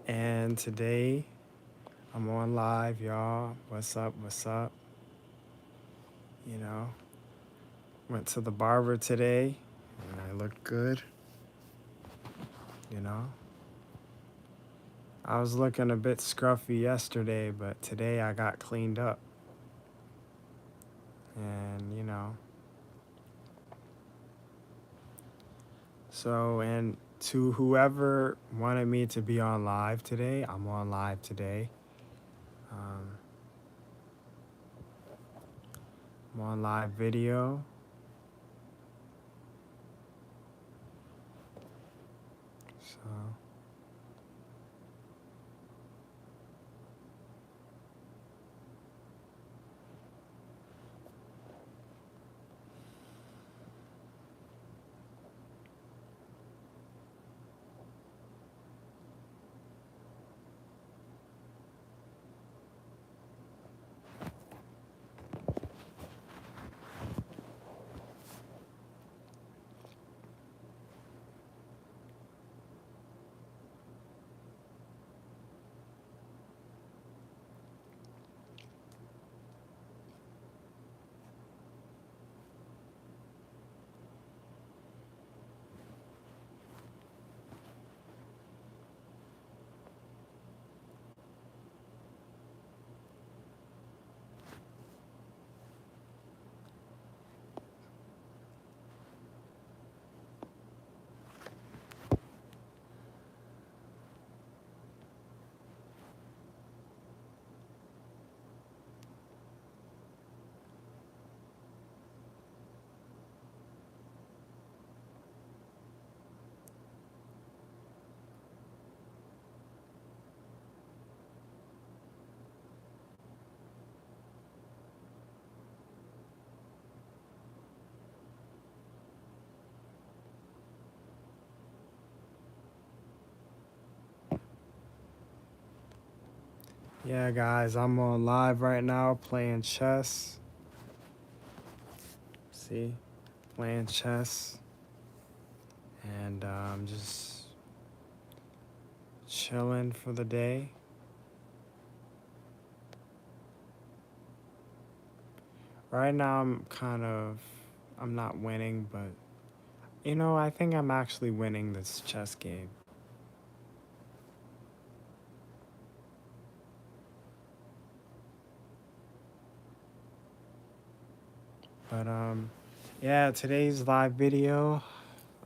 And today I'm on live, y'all. What's up? What's up? You know, went to the barber today and I looked good. You know, I was looking a bit scruffy yesterday, but today I got cleaned up. And, and to whoever wanted me to be on live today, I'm on live today. Um, I'm on live video. So. Yeah, guys, I'm on live right now playing chess. See, playing chess, and just chilling for the day. Right now, I'm not winning, but I think I'm actually winning this chess game. But yeah, today's live video.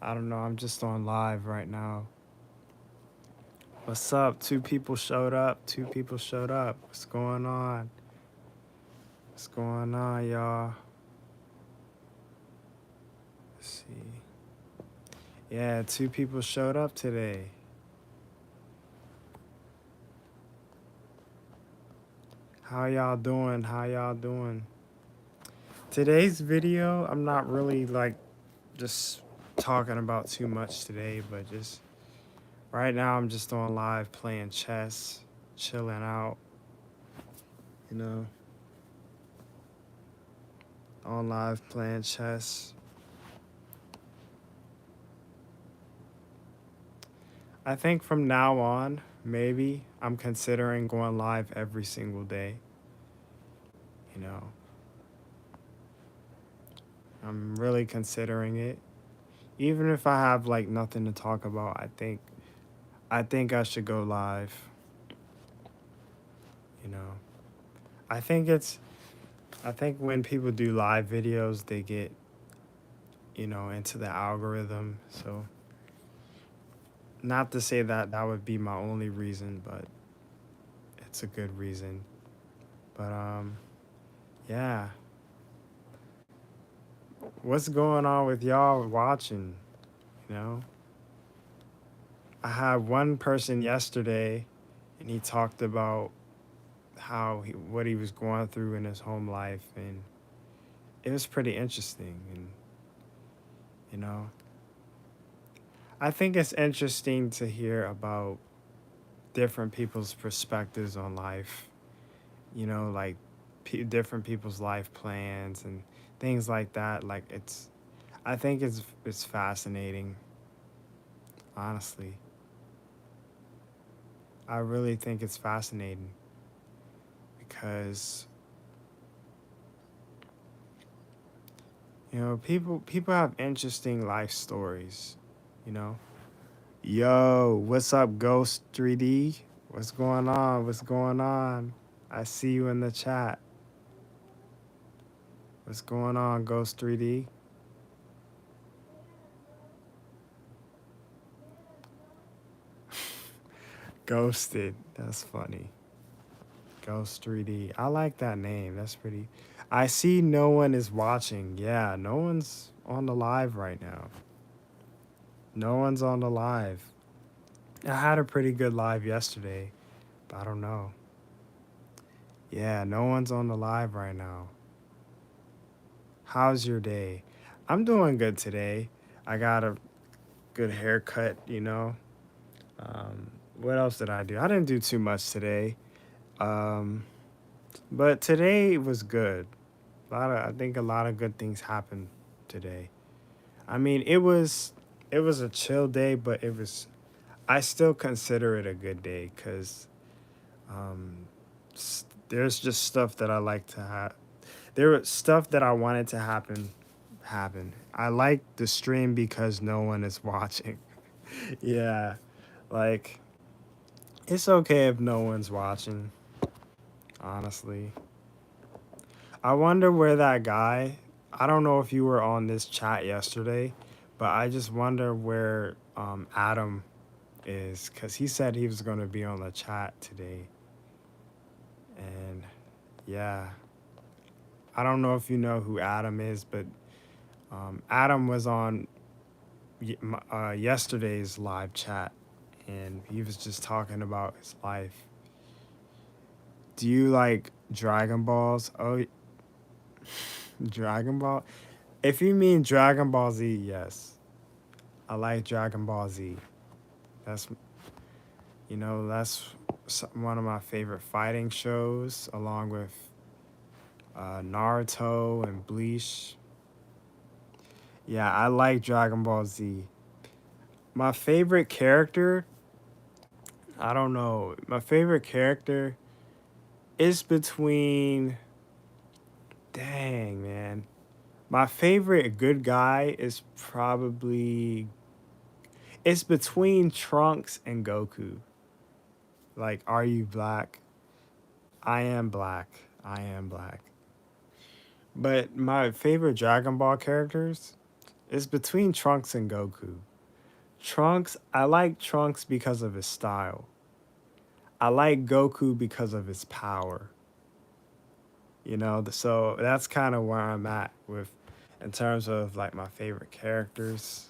I don't know. I'm just on live right now. What's up? Two people showed up. Two people showed up. What's going on? What's going on, y'all? Let's see. Yeah, two people showed up today. How y'all doing? How y'all doing? Today's video, I'm not really like just talking about too much today, but just right now I'm just on live playing chess, chilling out, you know, on live playing chess. I think from now on, maybe I'm considering going live every single day, you know. I'm really considering it. Even if I have like nothing to talk about, I think I should go live, you know. I think it's I think when people do live videos, they get, into the algorithm. So, not to say that that would be my only reason, but it's a good reason. But yeah. What's going on with y'all watching, you know? I had one person yesterday and he talked about what he was going through in his home life, and it was pretty interesting. And you know, I think it's interesting to hear about different people's perspectives on life, like different people's life plans and things like that. Like I think it's fascinating, honestly. I really think it's fascinating because people have interesting life stories. You know. Yo, what's up, Ghost 3D? What's going on? What's going on? I see you in the chat. What's going on, Ghost 3D? Ghosted. That's funny. Ghost 3D. I like that name. That's pretty. I see no one is watching. Yeah, no one's on the live right now. No one's on the live. I had a pretty good live yesterday, but I don't know. Yeah, no one's on the live right now. How's your day? I'm doing good today. I got a good haircut. Um, what else did I do? I didn't do too much today. Um, but today was good. I think a lot of good things happened today. I mean, it was a chill day, but I still consider it a good day because um, there's just stuff that I like to have. There was stuff that I wanted to happen. I like the stream because no one is watching. Yeah, like it's okay if no one's watching, honestly. I wonder where that guy, I don't know if you were on this chat yesterday, but I just wonder where Adam is cuz he said he was going to be on the chat today. And yeah, I don't know if you know who Adam is, but Adam was on yesterday's live chat and he was just talking about his life. Do you like Dragon Balls? Oh, Dragon Ball? If you mean Dragon Ball Z, yes. I like Dragon Ball Z. That's, that's one of my favorite fighting shows, along with Naruto and Bleach. Yeah, I like Dragon Ball Z. My favorite character, I don't know. My favorite character is between, dang, man. My favorite good guy is probably, it's between Trunks and Goku. Like, are you black? I am black. I am black. But my favorite Dragon Ball characters is between Trunks and Goku. Trunks, I like Trunks because of his style. I like Goku because of his power. So that's kind of where I'm at with, in terms of like my favorite characters.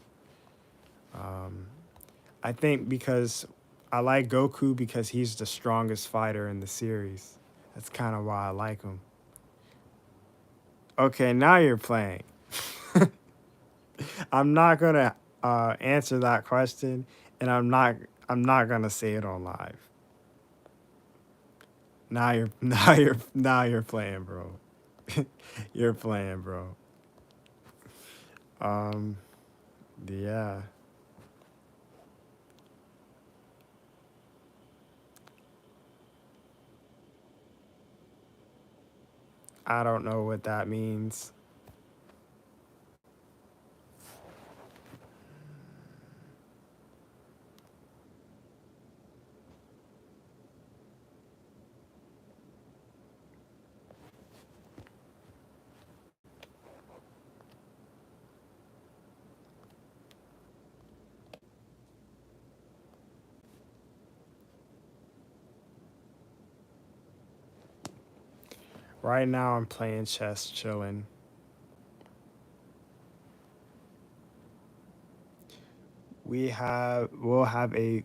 Um, I think because I like Goku because he's the strongest fighter in the series. That's kind of why I like him. Okay, now you're playing. I'm not gonna answer that question, and I'm not gonna say it on live. Now you're playing, bro. You're playing, bro. Um, yeah. I don't know what that means. Right now, I'm playing chess, chilling. We'll have a.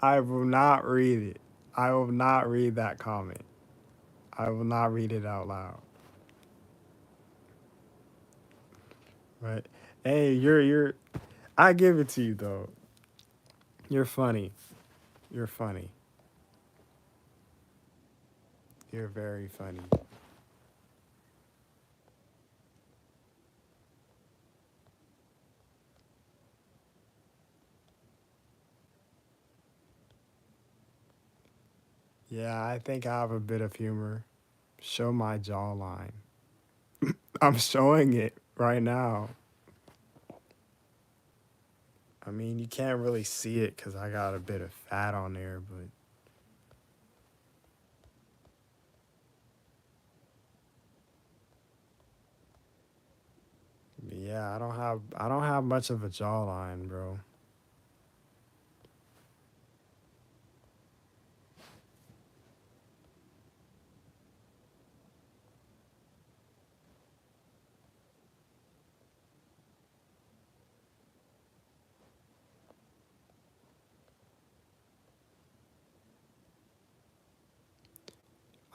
I will not read it. I will not read that comment. I will not read it out loud. Right? Hey, you're. I give it to you though. You're funny. You're funny. You're very funny. Yeah, I think I have a bit of humor. Show my jawline. I'm showing it right now. I mean, you can't really see it because I got a bit of fat on there, but yeah, I don't have much of a jawline, bro.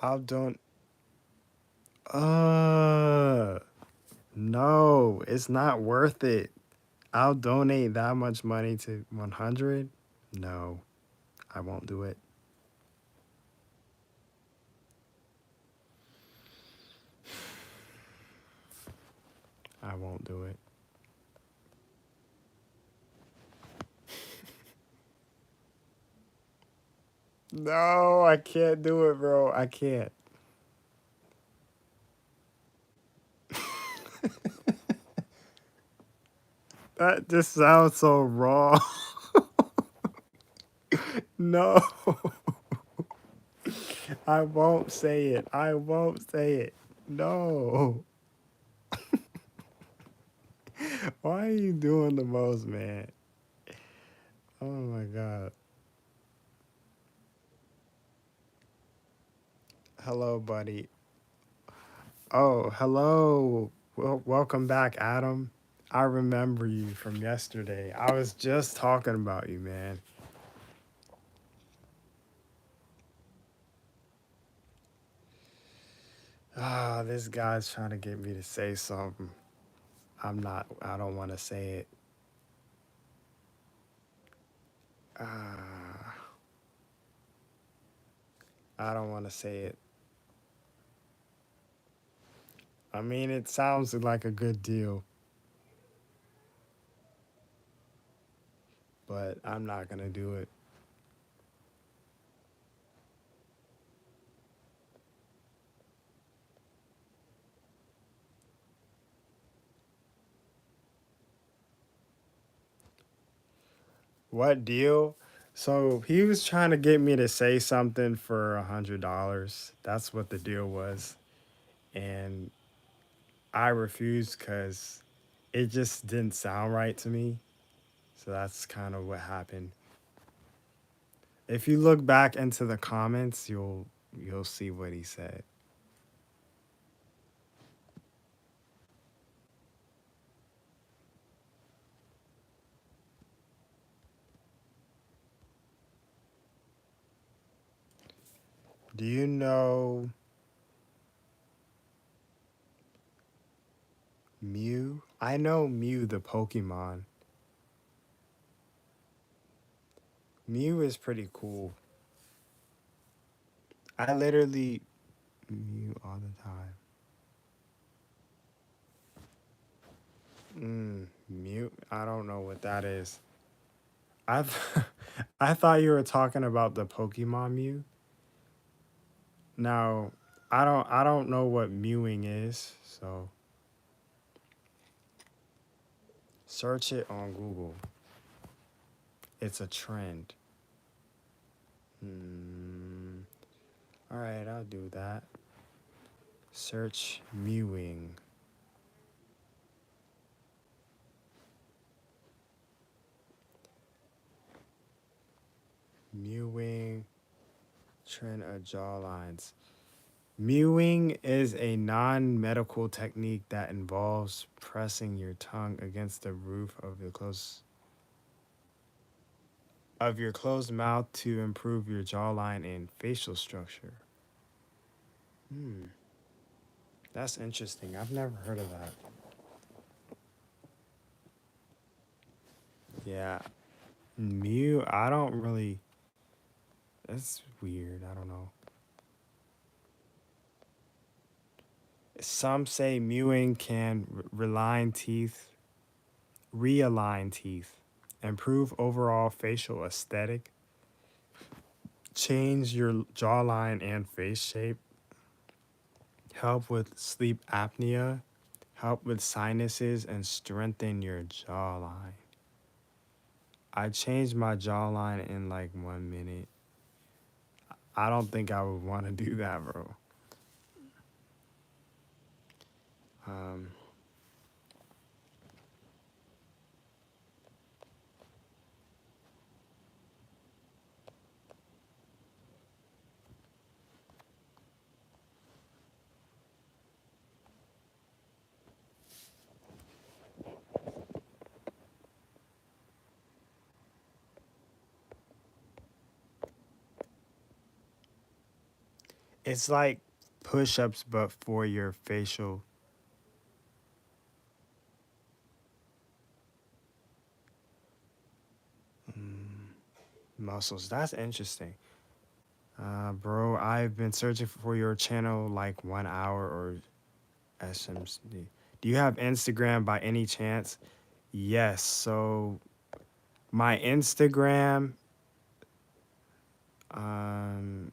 I don't. Uh, no, it's not worth it. I'll donate that much money to 100. No, I won't do it. I won't do it. No, I can't do it, bro. I can't. That just sounds so wrong. No, I won't say it. I won't say it. No. Why are you doing the most, man? Oh my God. Hello, buddy. Oh, hello. Welcome back, Adam. I remember you from yesterday. I was just talking about you, man. Ah, this guy's trying to get me to say something. I don't want to say it. Ah, I don't want to say it. I mean, it sounds like a good deal, but I'm not going to do it. What deal? So he was trying to get me to say something for $100. That's what the deal was. And I refused because it just didn't sound right to me. So that's kind of what happened. If you look back into the comments, you'll see what he said. Do you know Mew? I know Mew the Pokemon. Mew is pretty cool. I literally Mew all the time. Mew. I don't know what that is. I I thought you were talking about the Pokemon Mew. Now, I don't know what mewing is, so search it on Google. It's a trend. Hmm. All right, I'll do that. Search mewing. Mewing trend of jawlines. Mewing is a non-medical technique that involves pressing your tongue against the roof of your closed mouth to improve your jawline and facial structure. Hmm, that's interesting. I've never heard of that. Yeah, Mew. I don't really. That's weird. I don't know. Some say mewing can realign teeth, improve overall facial aesthetic, change your jawline and face shape, help with sleep apnea, help with sinuses, and strengthen your jawline. I changed my jawline in like 1 minute. I don't think I would want to do that, bro. Um, it's like push-ups, but for your facial muscles. That's interesting. Bro, I've been searching for your channel like 1 hour or SMC. Do you have Instagram by any chance? Yes. So my Instagram, um,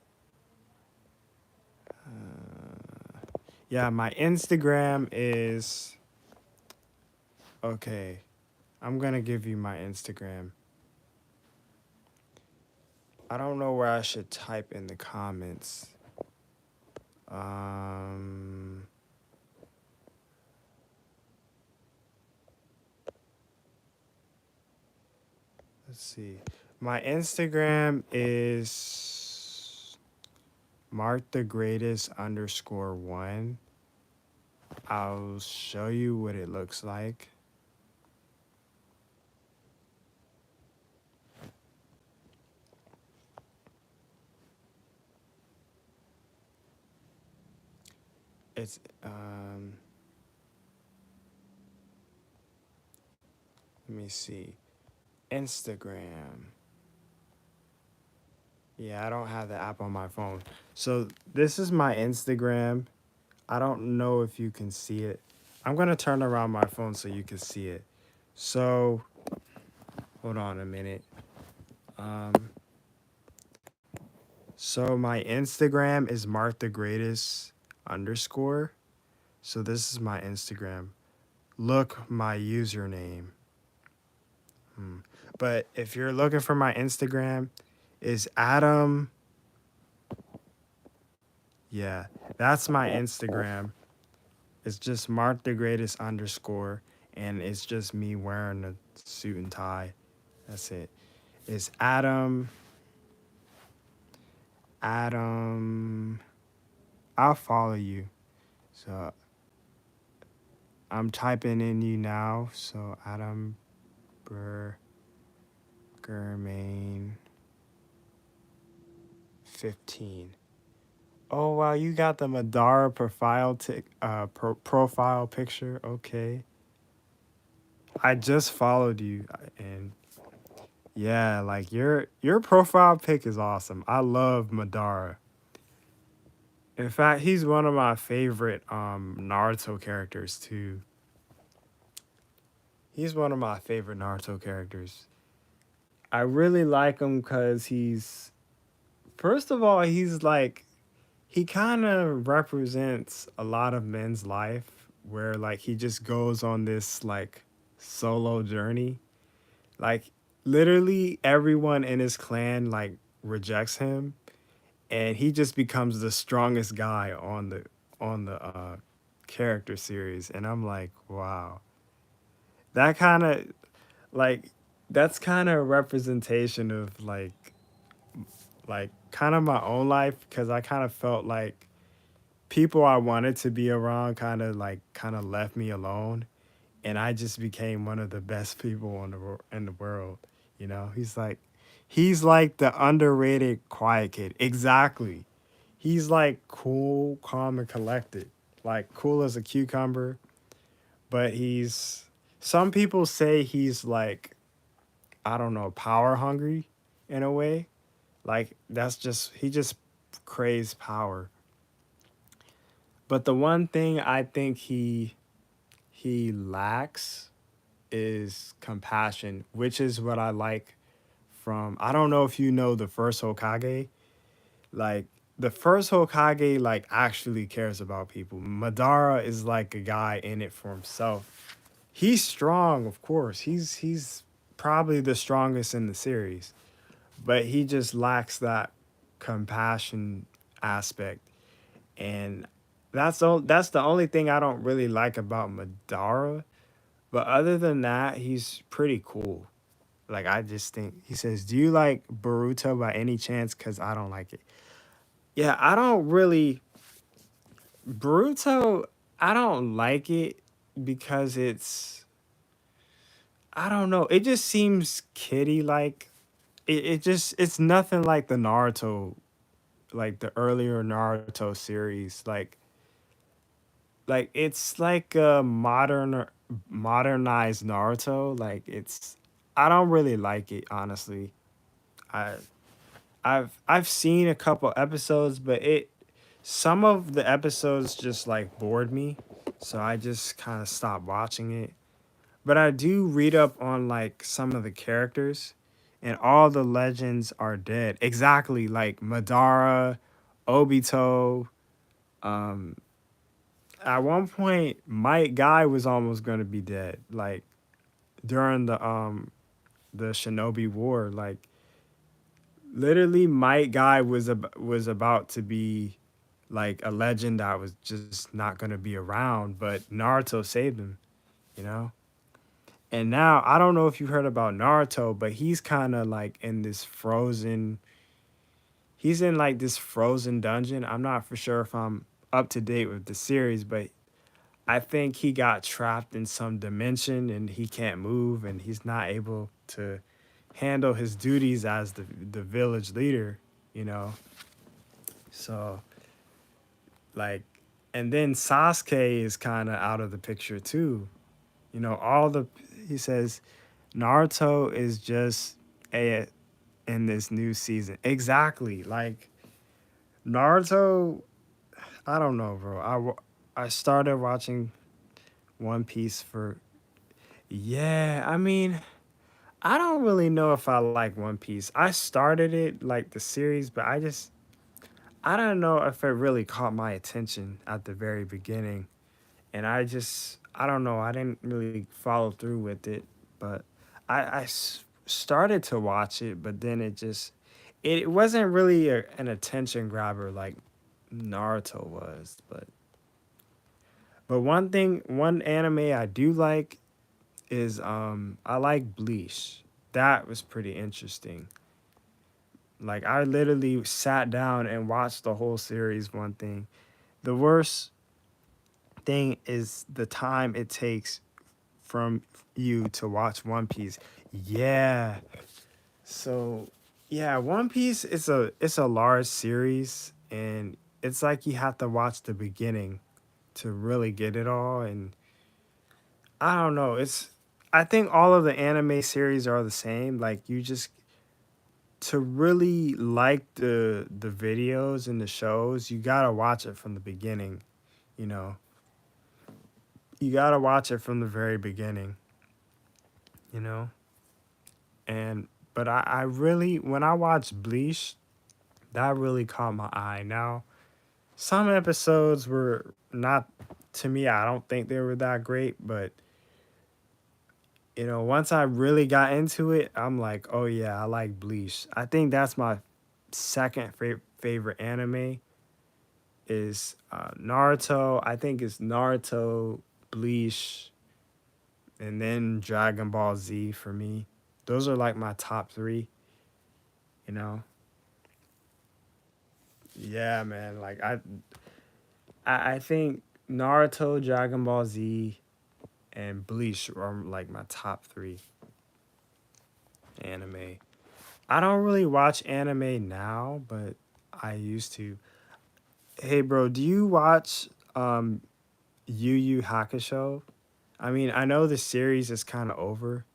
yeah, my Instagram is okay. I'm gonna give you my Instagram. I don't know where I should type in the comments. Um, let's see. My Instagram is Mark the Greatest underscore one. I'll show you what it looks like. It's let me see. Instagram. Yeah, I don't have the app on my phone. So this is my Instagram. I don't know if you can see it. I'm gonna turn around my phone so you can see it. So hold on a minute. Um, so my Instagram is Mark the Greatest underscore. So this is my Instagram. Look my username. But if you're looking for my Instagram, is Adam. Yeah, that's my Instagram. It's just Mark the Greatest underscore, and it's just me wearing a suit and tie. That's it. It's Adam. Adam. I'll follow you. So I'm typing in you now. So Adam Burgermain 15. Oh wow, you got the Madara profile picture. Okay. I just followed you and yeah, like your profile pic is awesome. I love Madara. In fact, he's one of my favorite Naruto characters too. He's one of my favorite Naruto characters. I really like him cuz he's first of all, he's like he kind of represents a lot of men's life where like he just goes on this like solo journey. Like literally everyone in his clan like rejects him and he just becomes the strongest guy on the character series and I'm like, wow. That kind of like that's kind of a representation of like kind of my own life cuz I kind of felt like people I wanted to be around kind of left me alone and I just became one of the best people in the world. You know, he's like the underrated quiet kid. Exactly. He's like cool, calm, and collected. Like cool as a cucumber, but he's some people say he's like I don't know, power hungry in a way. Like that's just he just craves power. But the one thing I think he lacks is compassion, which is what I like from I don't know if you know the first Hokage. Like the first Hokage like actually cares about people. Madara is like a guy in it for himself. He's strong, of course. He's probably the strongest in the series, but he just lacks that compassion aspect. And that's the only thing I don't really like about Madara. But other than that, he's pretty cool. Like I just think he says, "Do you like Boruto by any chance? Cause I don't like it." Yeah, I don't really Boruto. I don't like it because I don't know. It just seems kiddie like. It's nothing like the Naruto, like the earlier Naruto series. Like it's like a modernized Naruto. Like it's I don't really like it honestly. I I've seen a couple episodes, but it some of the episodes just like bored me, so I just kind of stopped watching it. But I do read up on like some of the characters, and all the legends are dead. Exactly like Madara, Obito. Um, at one point, Might Guy was almost gonna be dead. Like during the Shinobi War, like literally Might Guy was about to be like a legend that was just not gonna be around, but Naruto saved him, you know? And now I don't know if you heard about Naruto, but he's kind of like in this frozen he's in like this frozen dungeon. I'm not for sure if I'm up to date with the series, but I think he got trapped in some dimension and he can't move and he's not able to handle his duties as the village leader, you know. So like and then Sasuke is kind of out of the picture too. You know, all the he says Naruto is just a in this new season. Exactly. Like Naruto, I don't know, bro. I started watching One Piece for yeah, I mean, I don't really know if I like One Piece. I started it like the series, but I don't know if it really caught my attention at the very beginning. And I don't know, I didn't really follow through with it, but started to watch it, but then it wasn't really an attention grabber like Naruto was, but one anime I do like is I like Bleach. That was pretty interesting. Like I literally sat down and watched the whole series. One thing, the worst thing is the time it takes from you to watch One Piece. Yeah. So yeah, One Piece is a large series and it's like you have to watch the beginning to really get it all and I don't know, it's I think all of the anime series are the same. Like you just to really like the videos and the shows, you got to watch it from the beginning, you know. You got to watch it from the very beginning, you know. And but I really when I watched Bleach, that really caught my eye. Now, some episodes were not to me, I don't think they were that great, but you know, once I really got into it, I'm like, "Oh yeah, I like Bleach." I think that's my second favorite anime is Naruto. I think it's Naruto, Bleach, and then Dragon Ball Z for me. Those are like my top 3, you know. Yeah, man. Like I think Naruto, Dragon Ball Z, and Bleach are like my top 3 anime. I don't really watch anime now, but I used to. Hey, bro, do you watch Yu Yu Hakusho? I mean, I know the series is kind of over,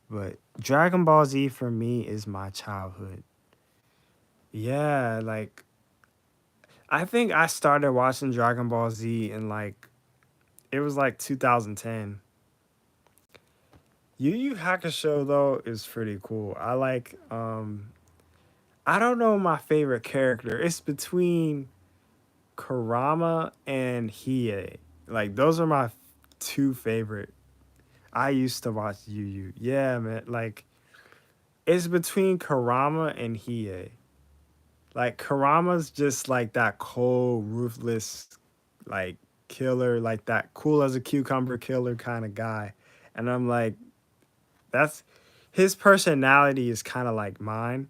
but Dragon Ball Z for me is my childhood. Yeah, like I think I started watching Dragon Ball Z in like it was like 2010. Yu Yu Hakusho though is pretty cool. I don't know my favorite character. It's between Kurama and Hiei. Like those are my two favorite. I used to watch Yu Yu. Yeah, man. Like it's between Kurama and Hiei. Like Kurama's just like that cold, ruthless, like killer, like that cool as a cucumber killer kind of guy. And I'm like, that's his personality is kind of like mine.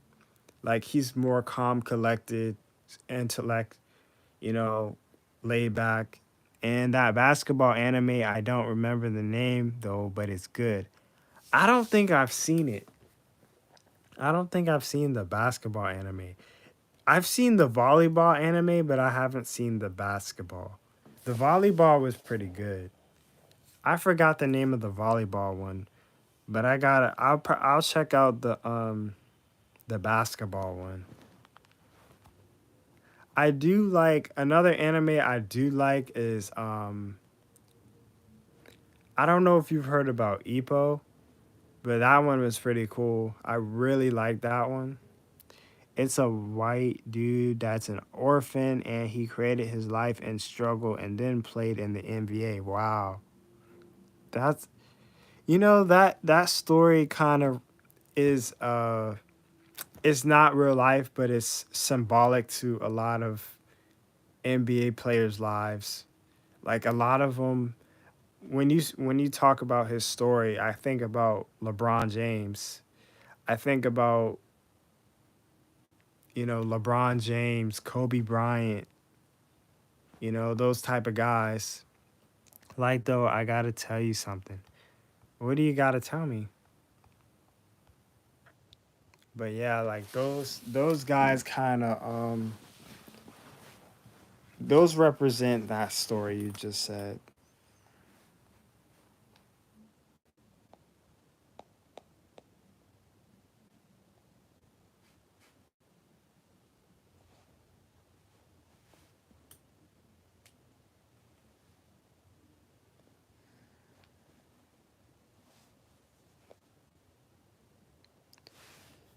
Like he's more calm, collected, intellect, you know, laid back. And that basketball anime, I don't remember the name though, but it's good. I don't think I've seen it. I don't think I've seen the basketball anime. I've seen the volleyball anime, but I haven't seen the basketball. The volleyball was pretty good. I forgot the name of the volleyball one, but I got it. I'll check out the basketball one. I do like another anime I do like is I don't know if you've heard about Ippo, but that one was pretty cool. I really like that one. It's a white dude that's an orphan and he created his life and struggle and then played in the NBA. Wow. That's that story kind of is it's not real life, but it's symbolic to a lot of NBA players' lives. Like a lot of them when you talk about his story, I think about LeBron James. I think about, LeBron James, Kobe Bryant, those type of guys. Like though, I got to tell you something. What do you got to tell me? But yeah, like those guys kind of those represent that story you just said.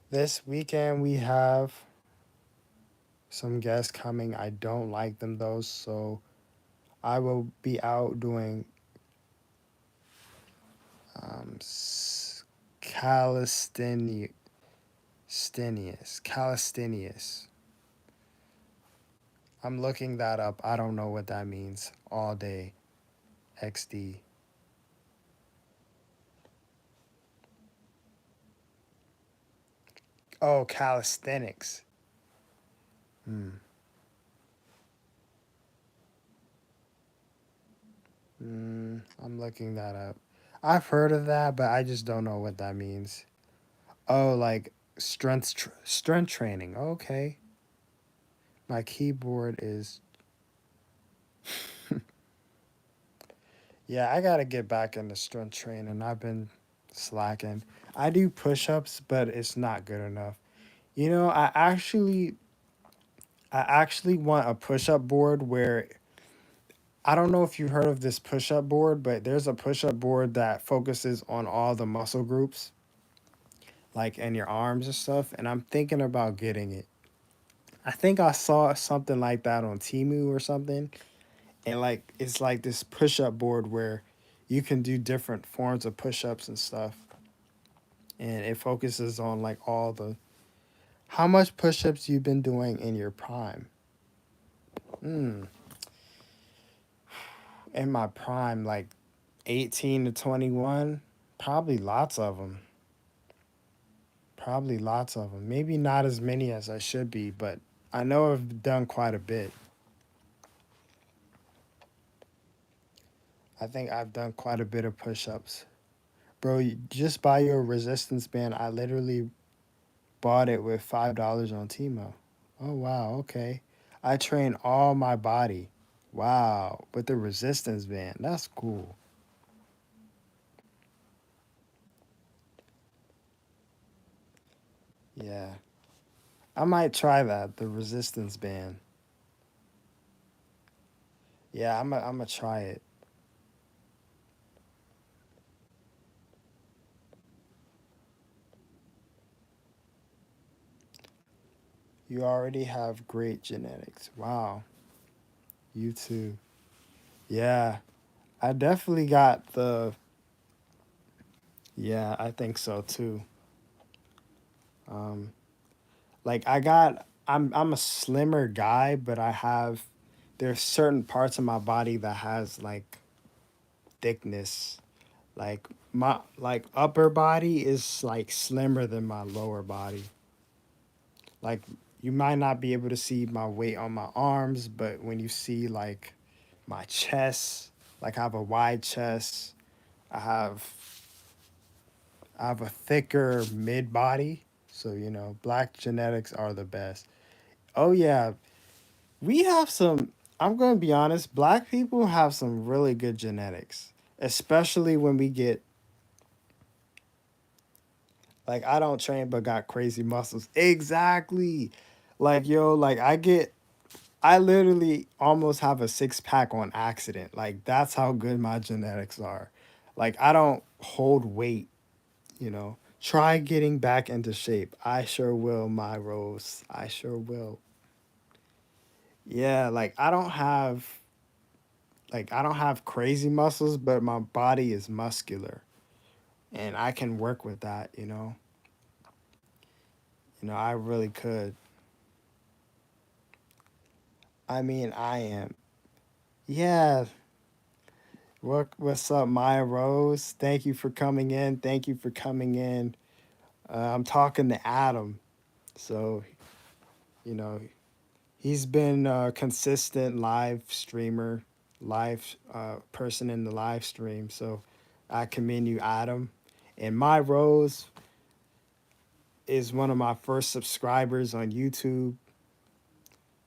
This weekend we have some guests coming. I don't like them though, so I will be out doing calisthenics. Calisthenics. I'm looking that up. I don't know what that means. All day. XD. Oh, calisthenics. Hmm. I'm looking that up. I've heard of that, but I just don't know what that means. Oh, like strength training. Okay. My keyboard is. Yeah, I gotta get back into strength training. I've been slacking. I do push-ups, but it's not good enough. I actually want a push-up board where I don't know if you heard of this push-up board, but there's a push-up board that focuses on all the muscle groups, like in your arms and stuff, and I'm thinking about getting it. I think I saw something like that on Temu or something, and like it's like this push-up board where you can do different forms of push-ups and stuff, and it focuses on like all the how much push-ups you've been doing in your prime. Mm, in my prime, like 18 to 21, probably lots of them. Probably lots of them. Maybe not as many as I should be, but I know I've done quite a bit. I think I've done quite a bit of push-ups. Bro, just buy your resistance band. I literally bought it with $5 on Timo. Oh wow, okay. I train all my body. Wow, with the resistance band. That's cool. Yeah. I might try that, the resistance band. Yeah, I'm gonna try it. You already have great genetics. Wow. You too. Yeah. I definitely got the yeah, I think so too. Um like I'm a slimmer guy, but I have there's certain parts of my body that has like thickness. Like my like upper body is like slimmer than my lower body. Like you might not be able to see my weight on my arms, but when you see like my chest, like I have a wide chest, I have I have a thicker mid body. So, black genetics are the best. Oh yeah, we have some I'm going to be honest, black people have some really good genetics, especially when we get like I don't train but got crazy muscles. Exactly. Like yo, like I literally almost have a six pack on accident. Like that's how good my genetics are. Like I don't hold weight. Try getting back into shape. I sure will, my Rose. I sure will. Yeah, like I don't have crazy muscles, but my body is muscular and I can work with that. I really could. I mean, I am. Yeah. What's up, Maya Rose? Thank you for coming in. Thank you for coming in. I'm talking to Adam. So, you know, he's been a consistent live streamer, live person in the live stream. So I commend you, Adam. And My Rose is one of my first subscribers on YouTube.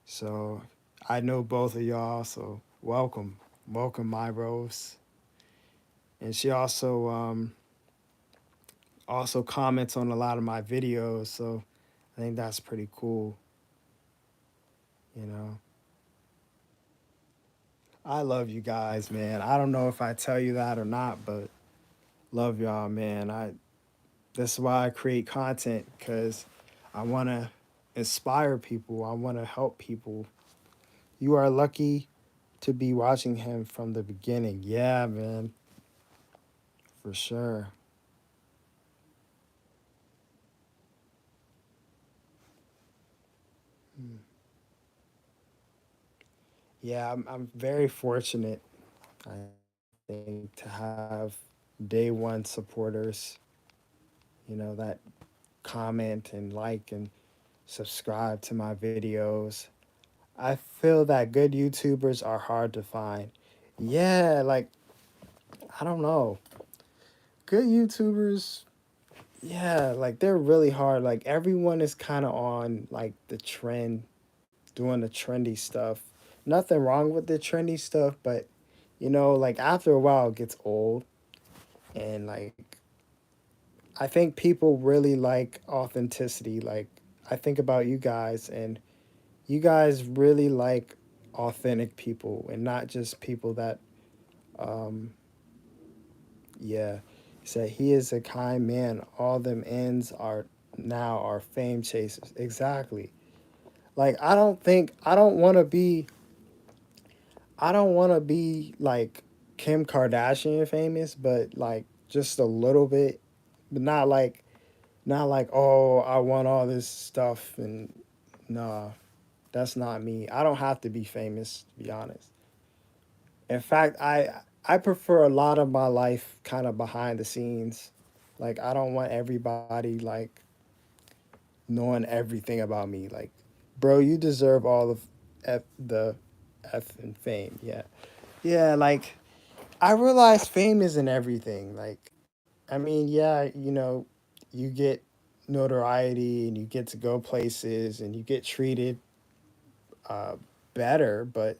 So I know both of y'all. So welcome. Welcome, My Rose. And she also comments on a lot of my videos. So I think that's pretty cool, you know. I love you guys, man. I don't know if I tell you that or not, but love y'all, man. I That's why I create content cuz I want to inspire people. I want to help people. You are lucky to be watching him from the beginning. Yeah, man, for sure. Mm. Yeah, I'm very fortunate, I think, to have day one supporters, that comment and like and subscribe to my videos. I feel that good YouTubers are hard to find. Yeah, like I don't know. Good YouTubers, yeah, like they're really hard. Like everyone is kind of on like the trend, doing the trendy stuff. Nothing wrong with the trendy stuff, but like after a while it gets old and like I think people really like authenticity. Like I think about you guys and you guys really like authentic people and not just people that um yeah. He said he is a kind man. All them ends are now are fame chasers. Exactly. Like I don't want to be like Kim Kardashian famous, but like just a little bit, but not like oh, I want all this stuff and nah, that's not me. I don't have to be famous to be honest. In fact, I prefer a lot of my life kind of behind the scenes. Like I don't want everybody like knowing everything about me. Like, bro, you deserve all of the F and fame. Yeah. Yeah, like I realize fame isn't everything. Like, I mean, yeah, you get notoriety and you get to go places and you get treated uh, better, but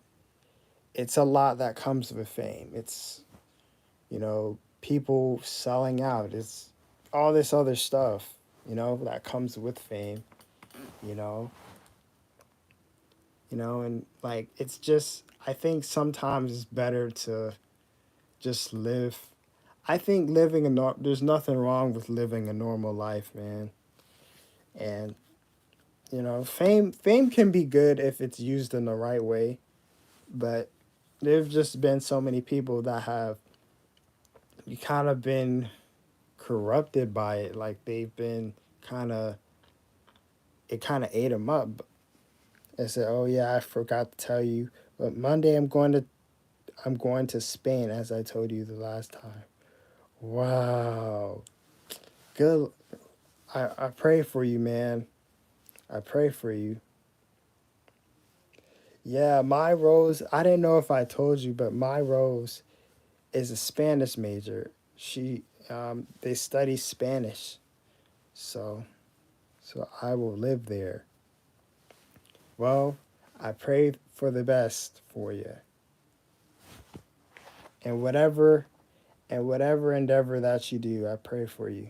it's a lot that comes with fame. It's people selling out. It's all this other stuff, that comes with fame, you know, and like it's just I think sometimes it's better to just live. I think there's nothing wrong with living a normal life, man. And You know, fame can be good if it's used in the right way, but there've just been so many people that have you kind of been corrupted by it. Like they've been kind of it kind of ate them up. And said, "Oh yeah, I forgot to tell you, but Monday I'm going to Spain, as I told you the last time." Wow, good. I pray for you, man. I pray for you. Yeah, my Rose. I didn't know if I told you, but my Rose is a Spanish major. They study Spanish, so I will live there. Well, I pray for the best for you, and whatever endeavor that you do, I pray for you.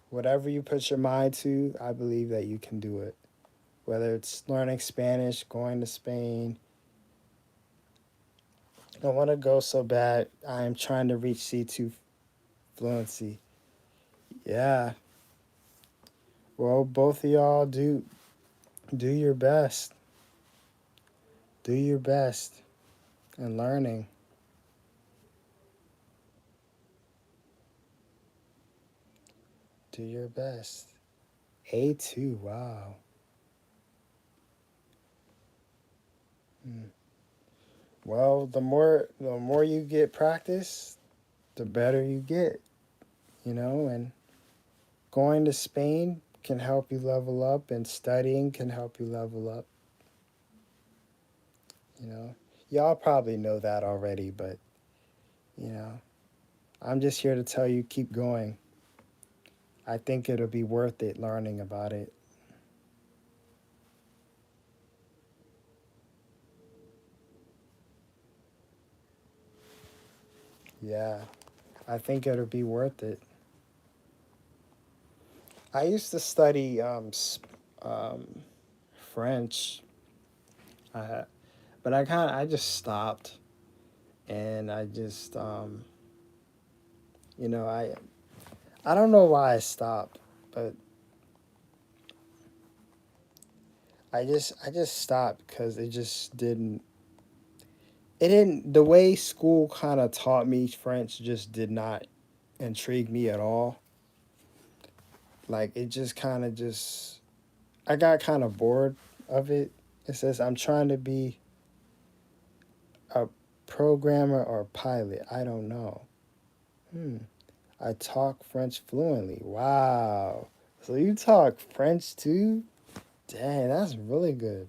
Whatever you put your mind to, I believe that you can do it. Whether it's learning Spanish, going to Spain, I want to go so bad. I am trying to reach C2 fluency. Yeah. Well, both of y'all do your best. Do your best in learning. Do your best. A2. Wow. Hmm. Well, the more you get practice, the better you get, and going to Spain can help you level up and studying can help you level up, you know. Y'all probably know that already, but you know, I'm just here to tell you keep going. I think it'll be worth it learning about it. Yeah, I think it'll be worth it. I used to study um, French, uh, but I just stopped, and I just you know I don't know why I stopped, but I just stopped because it didn't the way school kind of taught me French just did not intrigue me at all. Like it just kind of just I got kind of bored of it. It says I'm trying to be a programmer or pilot. I don't know. Hmm. I talk French fluently. Wow. So you talk French too? Dang, that's really good.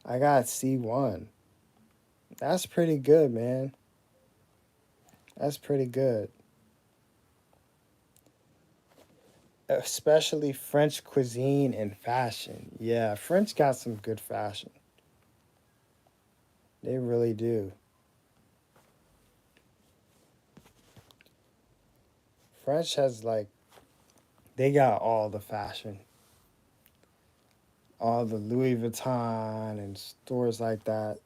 I got C1. That's pretty good, man. That's pretty good. Especially French cuisine and fashion. Yeah, French got some good fashion. They really do. French has like they got all the fashion, all the Louis Vuitton and stores like that.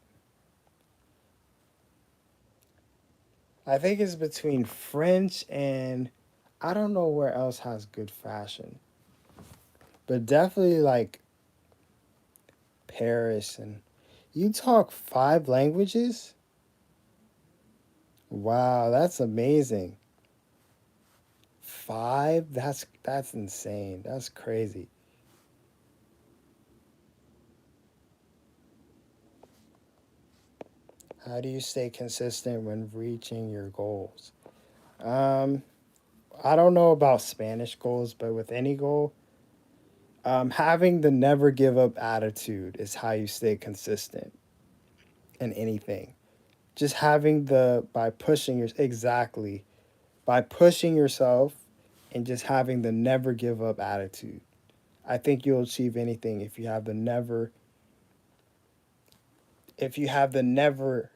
I think it's between French and I don't know where else has good fashion, but definitely like Paris. And you talk 5 languages? Wow, that's amazing. Five? That's insane. That's crazy. How do you stay consistent when reaching your goals? Um, I don't know about Spanish goals, but with any goal, having the never give up attitude is how you stay consistent in anything. Just having the by pushing your exactly by pushing yourself and just having the never give up attitude. I think you'll achieve anything if you have the never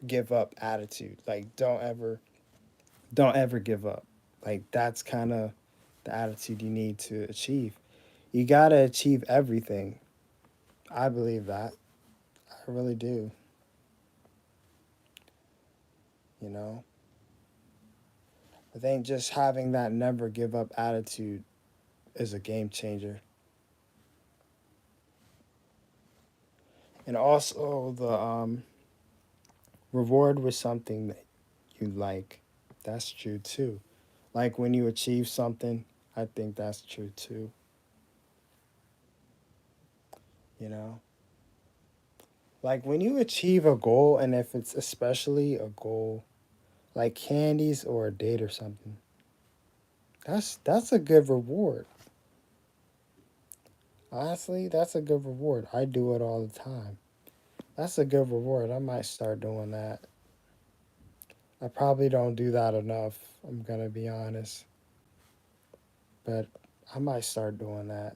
give up attitude. Like don't ever give up. Like that's kind of the attitude you need to achieve. You got to achieve everything. I believe that. I really do, you know. I think just having that never give up attitude is a game changer. And also the reward was something that you like. That's true too. Like when you achieve something, I think that's true too. You know, like when you achieve a goal, and if it's especially a goal like candies or a date or something, that's a good reward. Honestly, that's a good reward. I do it all the time. That's a good reward. I might start doing that. I probably don't do that enough. I'm gonna be honest, but I might start doing that.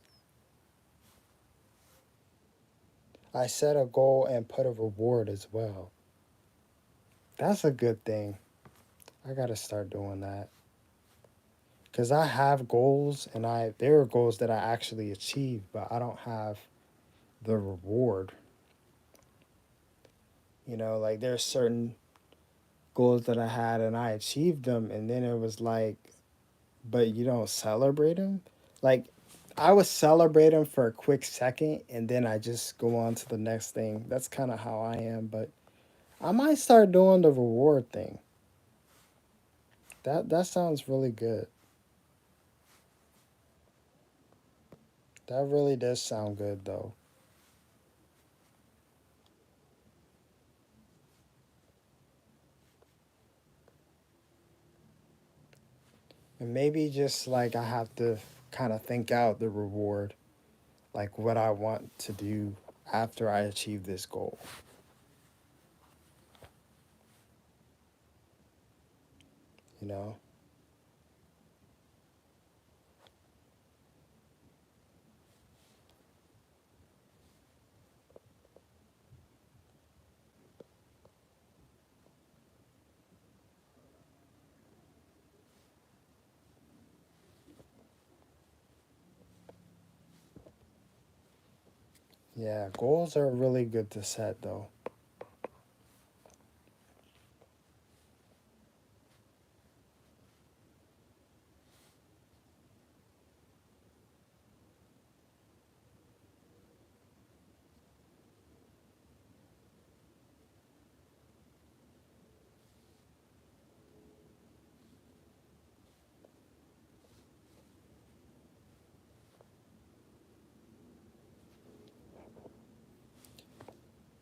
I set a goal and put a reward as well. That's a good thing. I gotta start doing that. Cause I have goals and there are goals that I actually achieve, but I don't have the reward. Like there's certain goals that I had and I achieved them, and then it was like, but you don't celebrate them. Like I would celebrate them for a quick second, and then I just go on to the next thing. That's kind of how I am, but I might start doing the reward thing. That sounds really good. That really does sound good though. And maybe just like I have to kind of think out the reward, like what I want to do after I achieve this goal. You know? Yeah, goals are really good to set though.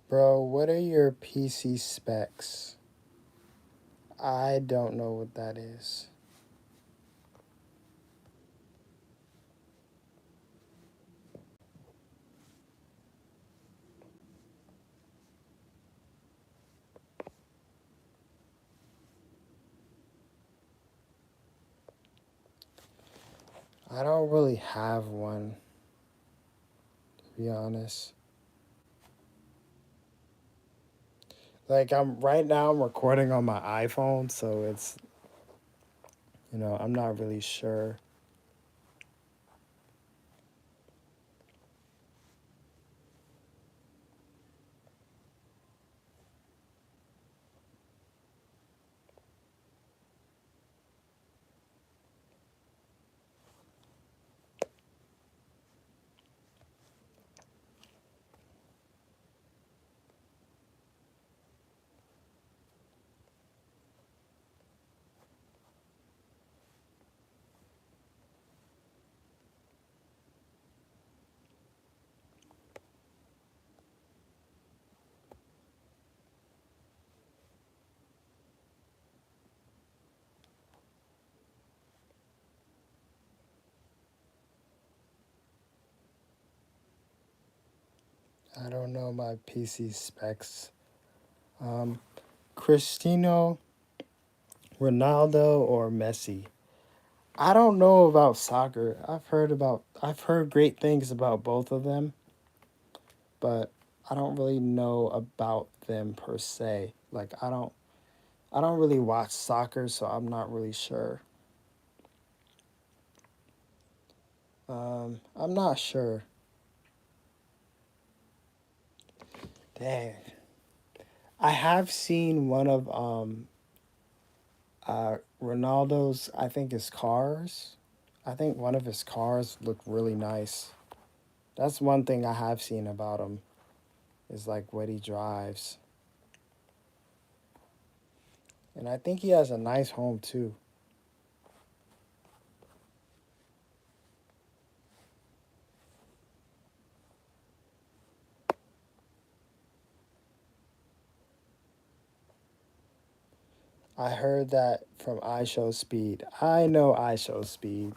Bro, what are your PC specs? I don't know what that is. I don't really have one, to be honest. Like I'm recording on my iPhone, so I'm not really sure. I don't know my PC specs. Um, Cristiano Ronaldo or Messi. I don't know about soccer. I've heard great things about both of them, but I don't really know about them per se. Like I don't really watch soccer, so I'm not really sure. I'm not sure. Dang. I have seen one of Ronaldo's, I think his cars. I think one of his cars looked really nice. That's one thing I have seen about him. is like what he drives. And I think he has a nice home too. I heard that from I Show Speed. I know I Show Speed.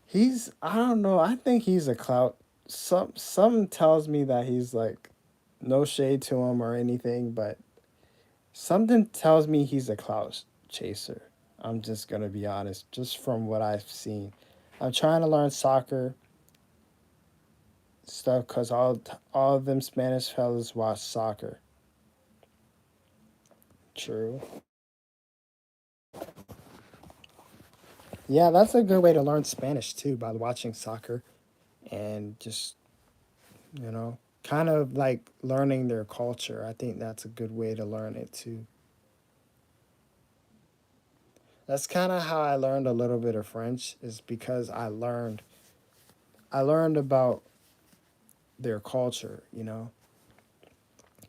He's I don't know. I think he's a clout. Some tells me that he's like no shade to him or anything, but something tells me he's a clout chaser. I'm just gonna be honest, just from what I've seen. I'm trying to learn soccer stuff because all of them Spanish fellas watch soccer. True. Yeah, that's a good way to learn Spanish too, by watching soccer and just, kind of like learning their culture. I think that's a good way to learn it too. That's kind of how I learned a little bit of French is because I learned about their culture.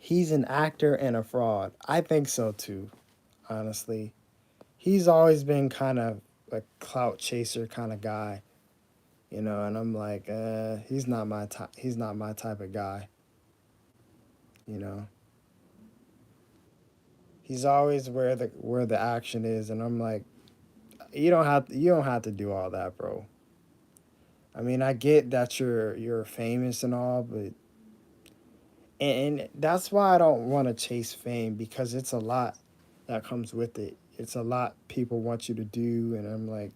He's an actor and a fraud. I think so too, honestly. He's always been kind of a clout chaser kind of guy, and I'm like, he's not my type of guy. He's always where the action is, and I'm like, you don't have to do all that, bro. I mean, I get that you're famous and all, but and that's why I don't want to chase fame because it's a lot that comes with it. It's a lot people want you to do, and I'm like,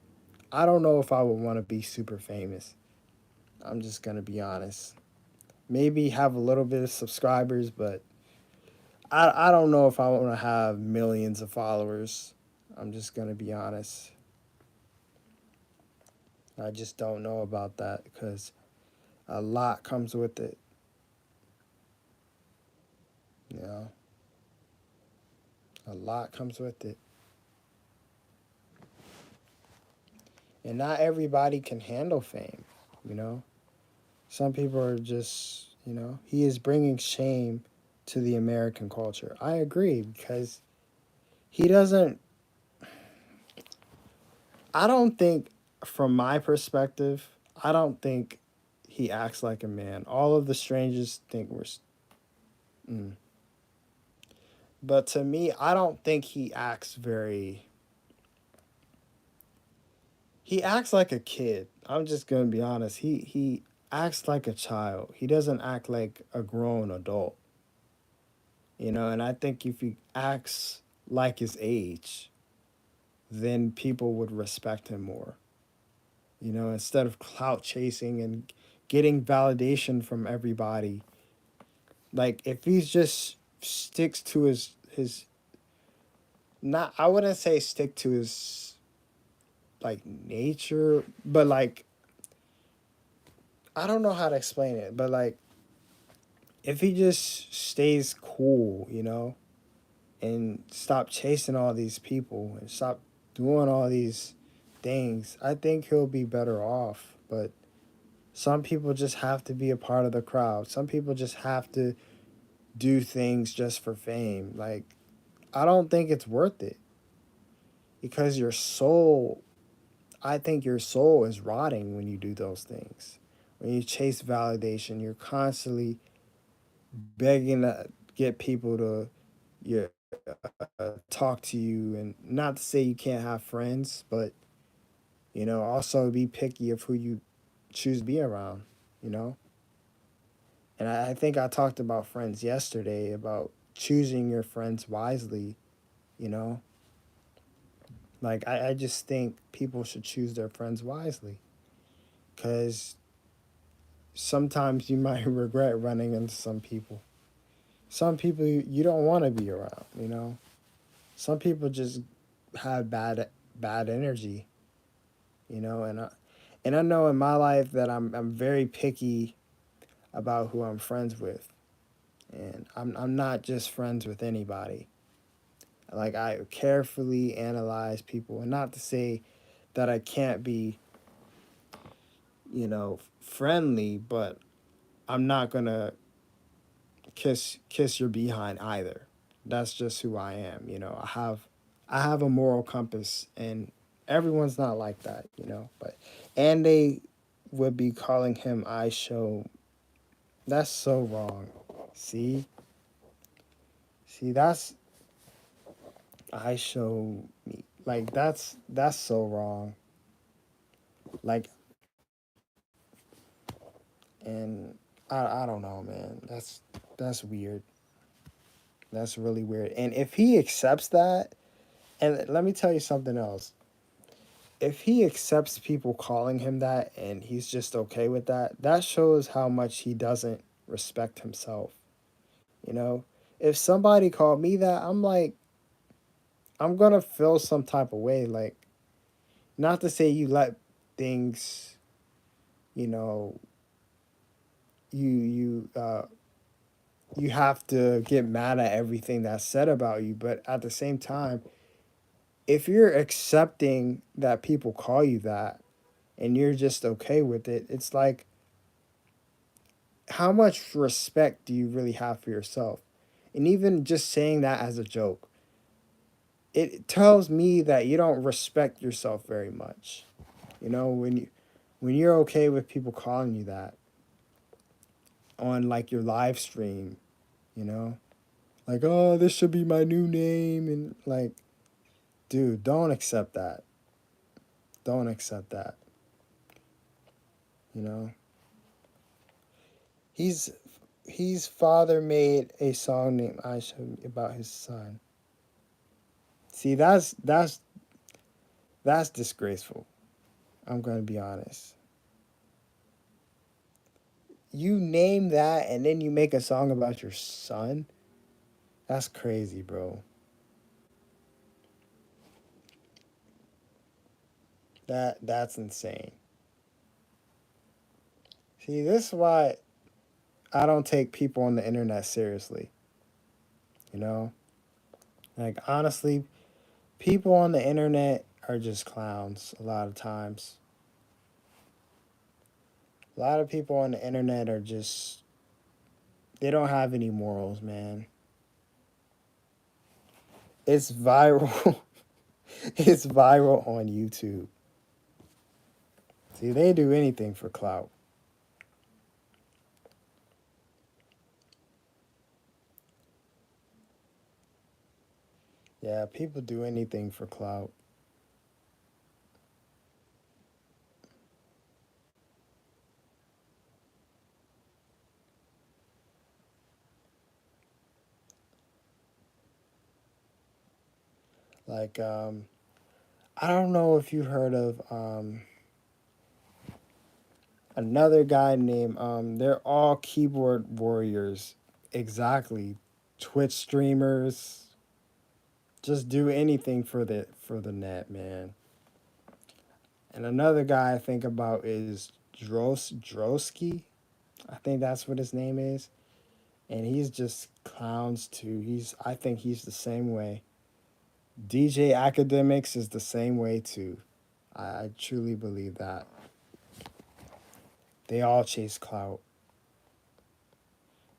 I don't know if I would want to be super famous. I'm just gonna be honest. Maybe have a little bit of subscribers, but I don't know if I want to have millions of followers. I'm just gonna be honest. I just don't know about that because a lot comes with it. You know, a lot comes with it, and not everybody can handle fame. You know, some people are just he is bringing shame to the American culture. I agree because he doesn't. I don't think, from my perspective, I don't think he acts like a man. All of the strangers think mm. But to me, I don't think he acts very. He acts like a kid. I'm just gonna be honest. He acts like a child. He doesn't act like a grown adult. And I think if he acts like his age, then people would respect him more. Instead of clout chasing and getting validation from everybody. Like if he just sticks to his not I wouldn't say stick to his like nature, but like I don't know how to explain it, but like if he just stays cool, and stop chasing all these people and stop doing all these things, I think he'll be better off. But some people just have to be a part of the crowd. Some people just have to do things just for fame. Like, I don't think it's worth it because I think your soul is rotting when you do those things. When you chase validation, you're constantly begging to get people to yeah, talk to you, and not to say you can't have friends, but also be picky of who you choose to be around. You know, and I think I talked about friends yesterday about choosing your friends wisely. You know, like I just think people should choose their friends wisely because sometimes you might regret running into some people. Some people you don't want to be around. Some people just have bad energy. And I know in my life that I'm very picky about who I'm friends with, and I'm not just friends with anybody. Like I carefully analyze people, and not to say that I can't be friendly, but I'm not gonna kiss your behind either. That's just who I am, you know. I have a moral compass, and everyone's not like that, you know. But and they would be calling him I show. That's so wrong. See, see, that's I show me like that's so wrong. Like, and I don't know, man. That's weird. That's really weird. And if he accepts that, and let me tell you something else. If he accepts people calling him that and he's just okay with that, that shows how much he doesn't respect himself. You know, if somebody called me that, I'm like, I'm gonna feel some type of way. Like, not to say you let things, you know, you you have to get mad at everything that's said about you, but at the same time, if you're accepting that people call you that and you're just okay with it, it's like, how much respect do you really have for yourself? And even just saying that as a joke, it tells me that you don't respect yourself very much. You know, when you're okay with people calling you that on like your live stream, you know? Like, oh, this should be my new name and like, dude, don't accept that. Don't accept that, you know? He's he's father made a song named I Should about his son. See, that's disgraceful. I'm going to be honest. You name that and then you make a song about your son? That's crazy, bro. That's insane. See, this is why I don't take people on the internet seriously, you know? Like honestly, people on the internet are just clowns a lot of times. A lot of people on the internet are just they don't have any morals, man. It's viral. It's viral on YouTube. See, they do anything for clout. Yeah, people do anything for clout. Like, I don't know if you heard of another guy named they're all keyboard warriors. Exactly. Twitch streamers. Just do anything for the net, man. And another guy I think about is Drosky. I think that's what his name is. And he's just clowns too. He's I think he's the same way. DJ Academics is the same way too. I truly believe that. They all chase clout.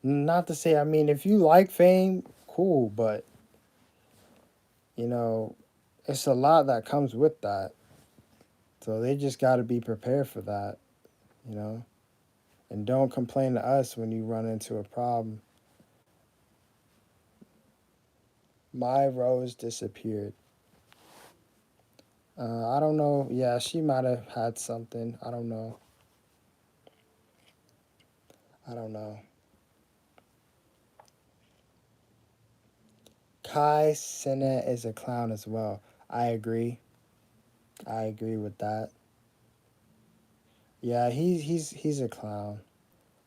Not to say, I mean, if you like fame, cool, but you know, it's a lot that comes with that. So they just got to be prepared for that, you know? And don't complain to us when you run into a problem. My rose disappeared. I don't know. Yeah, she might have had something. I don't know. I don't know. Kai Sinet is a clown as well. I agree. I agree with that. Yeah, he's a clown.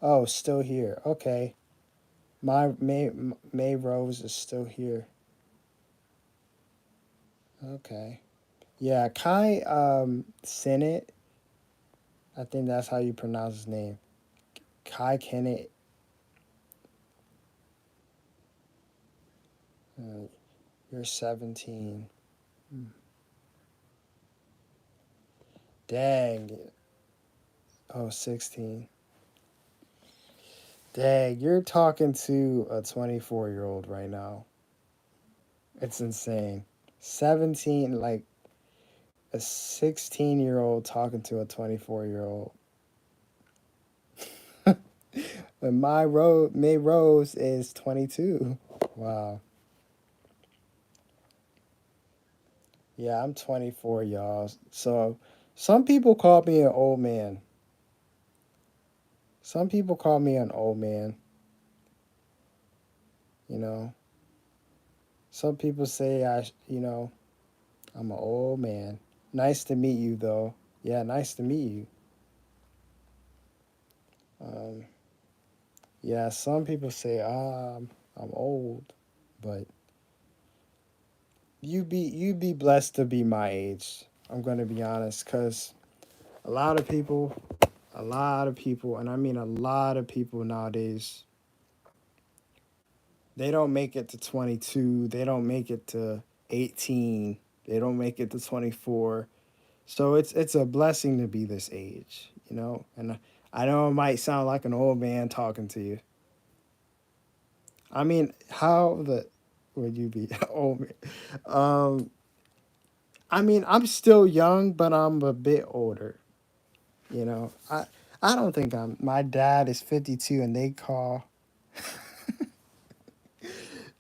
Oh, still here. Okay. My May Rose is still here. Okay. Yeah, Kai Sinet. I think that's how you pronounce his name. Kai Kennett. Uh, you're 17. Hmm. Dang. Oh, 16. Dang, you're talking to a 24-year-old right now. It's insane. 17, like a 16-year-old talking to a 24-year-old. But May Rose is 22. Wow. Yeah, I'm 24, y'all. So some people call me an old man. Some people call me an old man, you know. Some people say I'm an old man. Nice to meet you though. Yeah, nice to meet you. Um, yeah, some people say, I'm old, but you be blessed to be my age. I'm gonna be honest, cause a lot of people, a lot of people, and I mean a lot of people nowadays, they don't make it to 22. They don't make it to 18. They don't make it to 24. So it's a blessing to be this age, you know. And I know it might sound like an old man talking to you. I mean, how the would you be old man? Um, I mean, I'm still young, but I'm a bit older. You know, I don't think I'm. My dad is 52, and they call.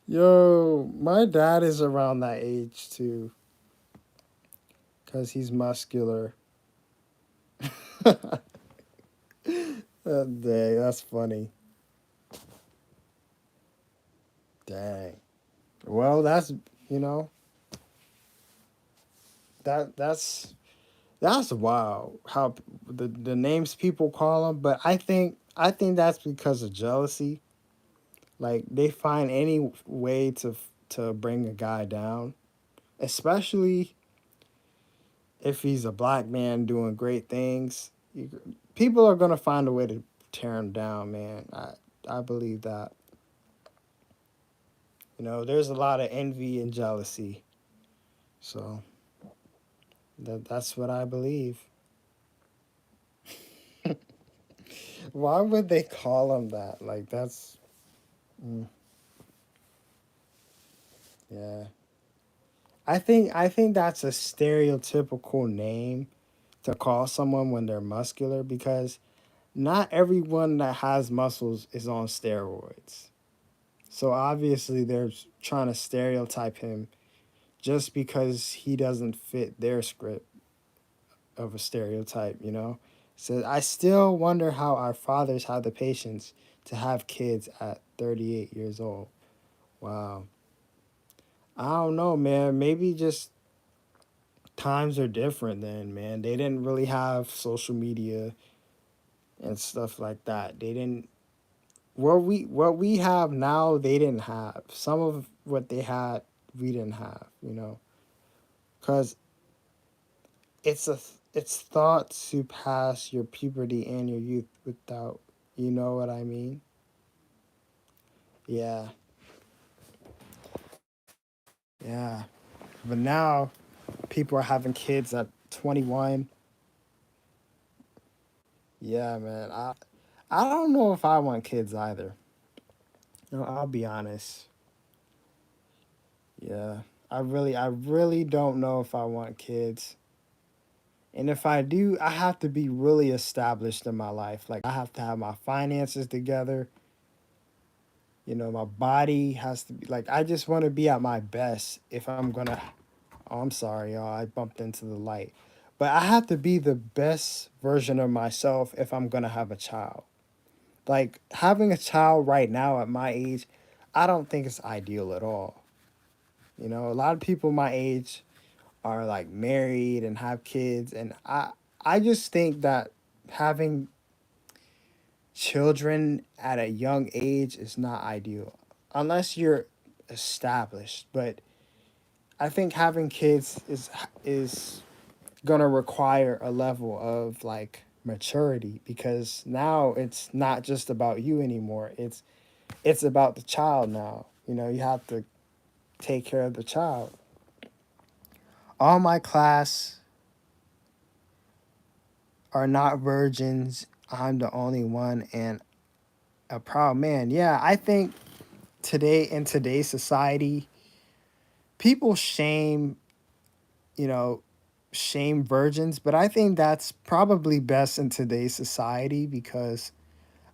Yo, my dad is around that age too, cause he's muscular. Dang, that's funny. Dang. Well, that's you know that's wild. How the names people call him, but I think that's because of jealousy. Like they find any way to bring a guy down, especially if he's a black man doing great things. People are gonna find a way to tear him down, man. I believe that. You know, there's a lot of envy and jealousy. So that's what I believe. Why would they call him that? Like that's mm, yeah. I think that's a stereotypical name to call someone when they're muscular because not everyone that has muscles is on steroids. So obviously they're trying to stereotype him just because he doesn't fit their script of a stereotype, you know? So I still wonder how our fathers had the patience to have kids at 38 years old. Wow. I don't know, man. Maybe just times are different then, man. They didn't really have social media and stuff like that. They didn't what we have now, they didn't have. Some of what they had, we didn't have, you know. Cuz it's thought to pass your puberty and your youth without, you know what I mean? Yeah. Yeah. But now people are having kids at 21. Yeah, man. I don't know if I want kids either. No, I'll be honest. Yeah. I really don't know if I want kids. And if I do, I have to be really established in my life. Like I have to have my finances together. You know, my body has to be like I just want to be at my best if I'm going to Oh, I'm sorry, y'all. I bumped into the light. But I have to be the best version of myself if I'm going to have a child. Like having a child right now at my age, I don't think it's ideal at all. You know, a lot of people my age are like married and have kids and I just think that having children at a young age is not ideal unless you're established, but I think having kids is going to require a level of like maturity because now it's not just about you anymore. It's about the child now. You know, you have to take care of the child. All my class are not virgins. I'm the only one, and A proud man. Yeah, I think today in today's society, people you know, shame virgins, but I think that's probably best in today's society because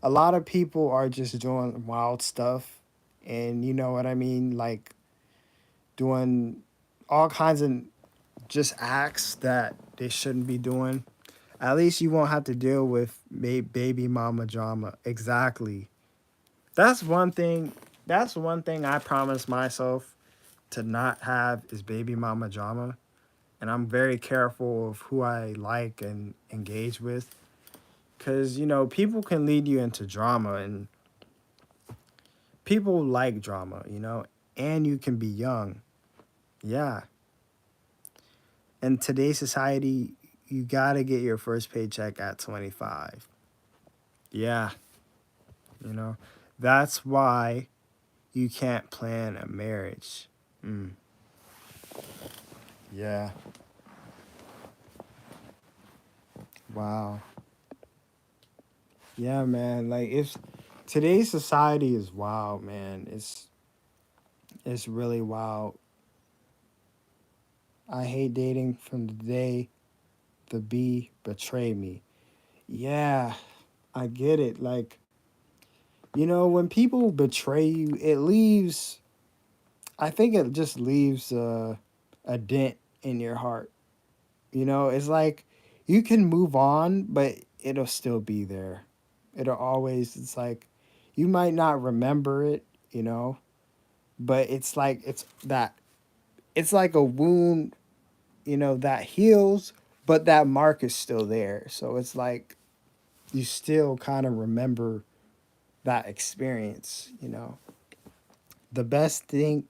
a lot of people are just doing wild stuff and you know what I mean, like doing all kinds of just acts that they shouldn't be doing. At least you won't have to deal with baby mama drama. Exactly. That's one thing. That's one thing I promised myself to not have is baby mama drama. And I'm very careful of who I like and engage with. Because, you know, people can lead you into drama and people like drama, you know, and you can be young. Yeah. In today's society, you got to get your first paycheck at 25. Yeah. You know, that's why you can't plan a marriage. Mm, yeah. Wow. Yeah, man. Like it's today's society is wild, man. It's really wild. I hate dating from the day the B betrayed me. Yeah, I get it. Like, you know, when people betray you, it leaves I think it just leaves a dent in your heart. You know, it's like you can move on, but it'll still be there. It'll always, it's like you might not remember it, you know, but it's like it's like a wound, you know, that heals, but that mark is still there. So it's like you still kind of remember that experience, you know. The best thing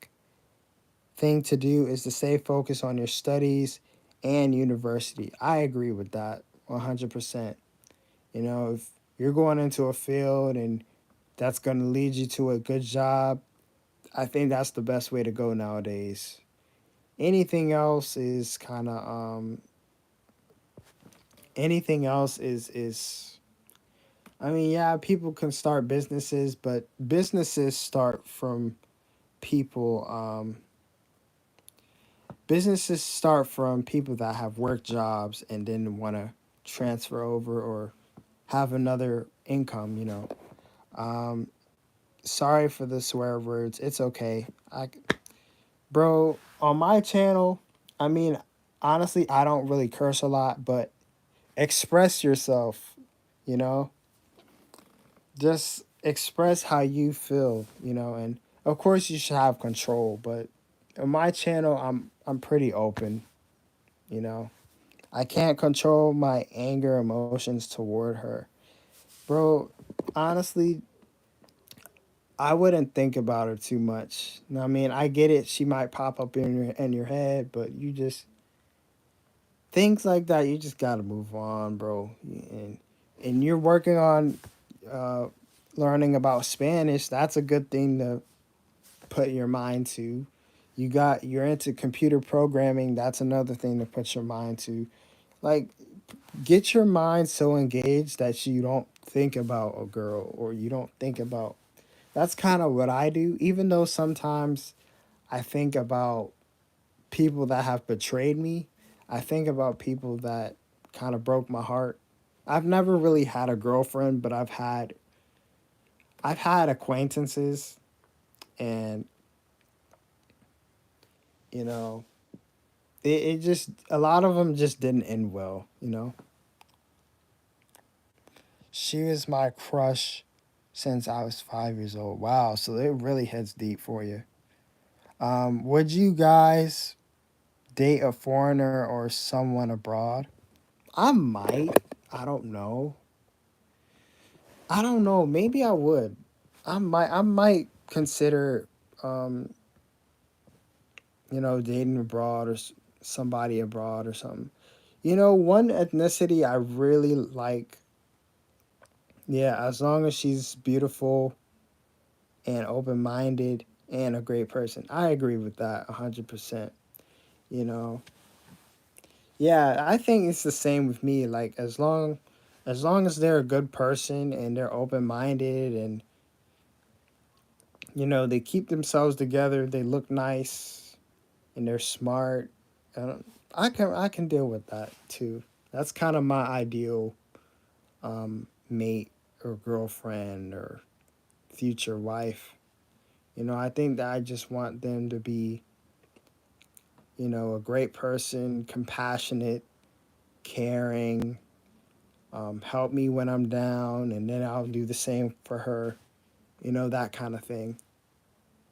to do is to stay focused on your studies and university. I agree with that 100%. You know, if you're going into a field and that's going to lead you to a good job, I think that's the best way to go nowadays. Anything else is kind of anything else is I mean, yeah, people can start businesses, but businesses start from people businesses start from people that have work jobs and then want to transfer over or have another income, you know. Um, sorry for the swear words. It's okay. Bro, on my channel, I mean, honestly, I don't really curse a lot, but express yourself, you know? Just express how you feel, you know, and of course you should have control, but on my channel, I'm pretty open, you know. I can't control my anger emotions toward her. Bro, honestly, I wouldn't think about her too much. I mean, I get it. She might pop up in your head, but you just things like that. You just gotta move on, bro. And you're working on uh, learning about Spanish. That's a good thing to put your mind to. You're into computer programming. That's another thing to put your mind to. Like get your mind so engaged that you don't think about a girl or you don't think about. That's kind of what I do. Even though sometimes I think about people that have betrayed me. I think about people that kind of broke my heart. I've never really had a girlfriend, but I've had acquaintances and you know, it just a lot of them just didn't end well, you know. She was my crush since I was 5 years old. Wow, so it really hits deep for you. Would you guys date a foreigner or someone abroad? I might. I don't know. I don't know. Maybe I would. I might consider um, you know, dating abroad or somebody abroad or something. You know, one ethnicity I really like, yeah, as long as she's beautiful and open-minded and a great person. I agree with that 100%, you know. Yeah, I think it's the same with me like as long as they're a good person and they're open-minded and They keep themselves together, they look nice, and they're smart. And I can deal with that too. That's kind of my ideal mate or girlfriend or future wife. I think that I just want them to be, a great person, compassionate, caring, help me when I'm down, and then I'll do the same for her. That kind of thing.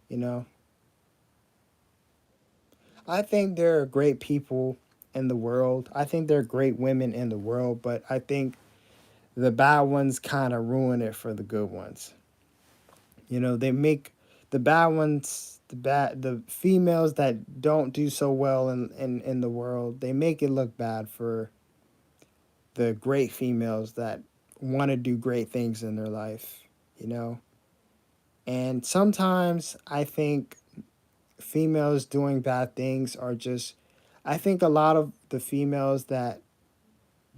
You know, I think there are great people in the world. I think there are great women in the world, but I think the bad ones kind of ruin it for the good ones. They make the bad ones, the females that don't do so well in the world, they make it look bad for the great females that want to do great things in their life, you know? And sometimes I think females doing bad things are just, I think a lot of the females that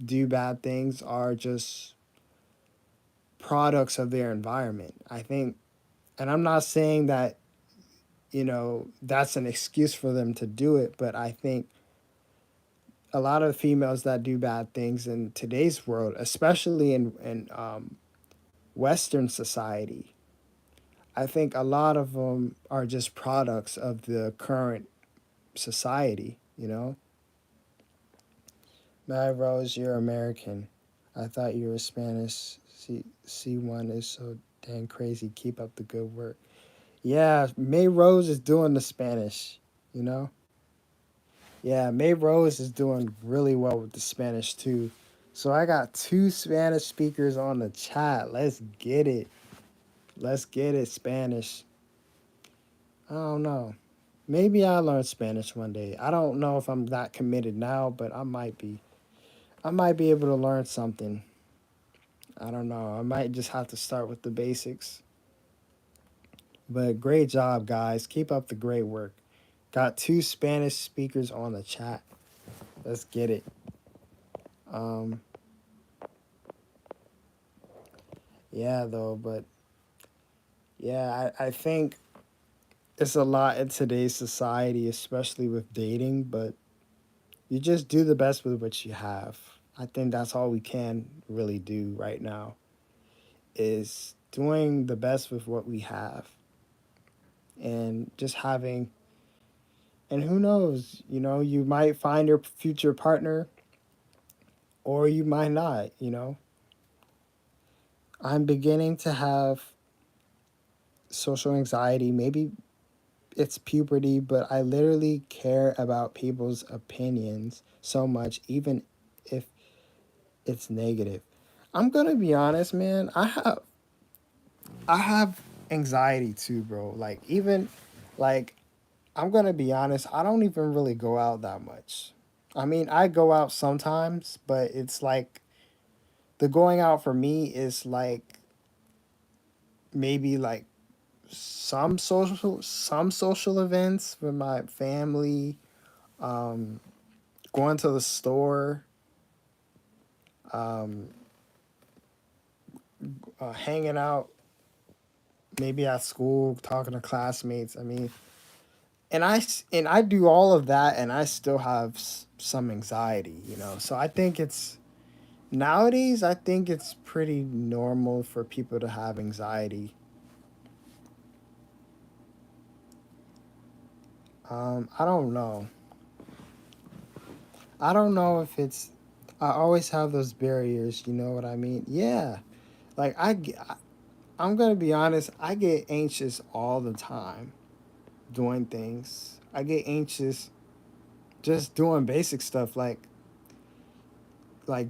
do bad things are just products of their environment. I think, and I'm not saying that, that's an excuse for them to do it, but I think a lot of females that do bad things in today's world, especially in Western society, I think a lot of them are just products of the current society. Mary Rose, you're American. I thought you were Spanish. C1 is so dang crazy. Keep up the good work. Yeah, May Rose is doing the Spanish, you know? Yeah, May Rose is doing really well with the Spanish too. So I got two Spanish speakers on the chat. Let's get it. Let's get it, Spanish. I don't know. Maybe I'll learn Spanish one day. I don't know if I'm that committed now, but I might be. I might be able to learn something. I don't know. I might just have to start with the basics. But great job, guys. Keep up the great work. Got two Spanish speakers on the chat. Let's get it. Um, yeah, though, but yeah, I think it's a lot in today's society, especially with dating, but you just do the best with what you have. I think that's all we can really do right now is doing the best with what we have and just having, and who knows, you might find your future partner or you might not. I'm beginning to have social anxiety. Maybe it's puberty, but I literally care about people's opinions so much, even if it's negative. I'm gonna be honest, man. I have anxiety too, bro. Like even like I'm gonna be honest, I don't even really go out that much. I mean, I go out sometimes, but it's like the going out for me is like maybe like some social events with my family, um, going to the store, um, hanging out maybe at school, talking to classmates. I mean, and I do all of that, and I still have some anxiety. So I think it's nowadays. I think it's pretty normal for people to have anxiety. I don't know. I don't know if it's. I always have those barriers. You know what I mean? Yeah. Like I'm gonna be honest. I get anxious all the time doing things. I get anxious just doing basic stuff like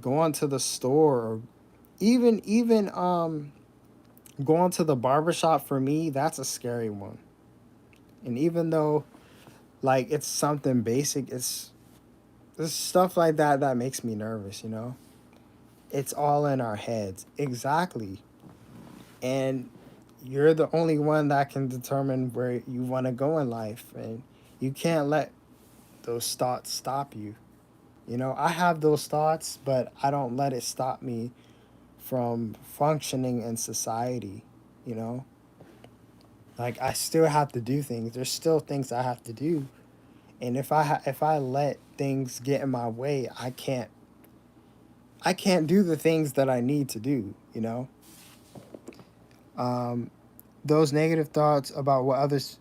going to the store or even going to the barbershop. For me, that's a scary one. And even though like it's something basic, it's stuff like that that makes me nervous. It's all in our heads. Exactly. And you're the only one that can determine where you want to go in life, and you can't let those thoughts stop you. I have those thoughts, but I don't let it stop me from functioning in society, you know? Like I still have to do things. There's still things I have to do, and if I let things get in my way, I can't do the things that I need to do. You know, um, those negative thoughts about what others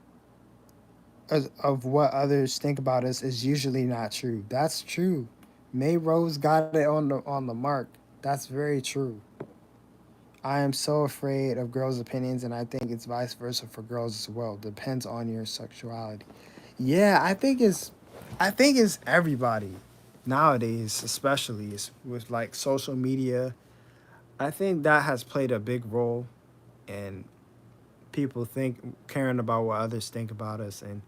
of what others think about us is usually not true. That's true. May Rose got it on the mark. That's very true. I am so afraid of girls' opinions, and I think it's vice versa for girls as well. Depends on your sexuality. Yeah, I think it's everybody nowadays, especially with like social media. I think that has played a big role in people think caring about what others think about us, and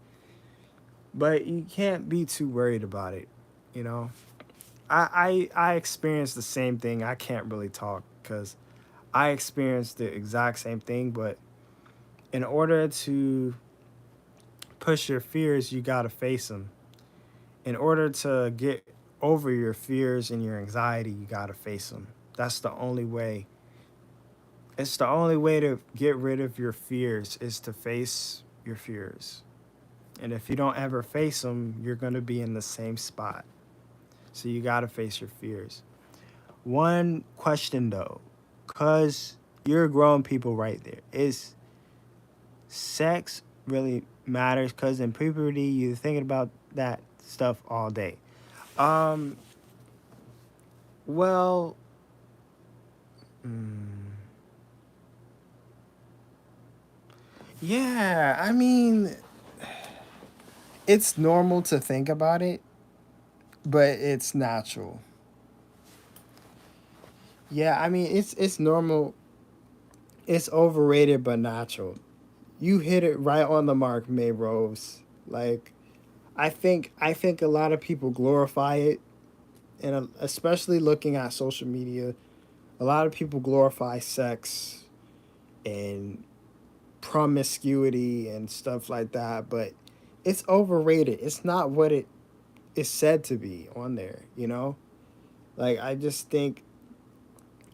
but you can't be too worried about it. You know, I experienced the same thing. I can't really talk because I experienced the exact same thing, but in order to push your fears, you got to face them. In order to get over your fears and your anxiety, you got to face them. That's the only way. It's the only way to get rid of your fears is to face your fears. And if you don't ever face them, you're going to be in the same spot. So you got to face your fears. One question though, because you're grown people right there, is sex really matters? Because in puberty, you're thinking about that stuff all day. Um, well, mm, yeah, I mean, it's normal to think about it, but it's natural. Yeah, I mean, it's normal. It's overrated but natural. You hit it right on the mark, May Rose. Like I think a lot of people glorify it, and especially looking at social media, a lot of people glorify sex and promiscuity and stuff like that, but it's overrated. It's not what it is said to be on there, you know? Like I think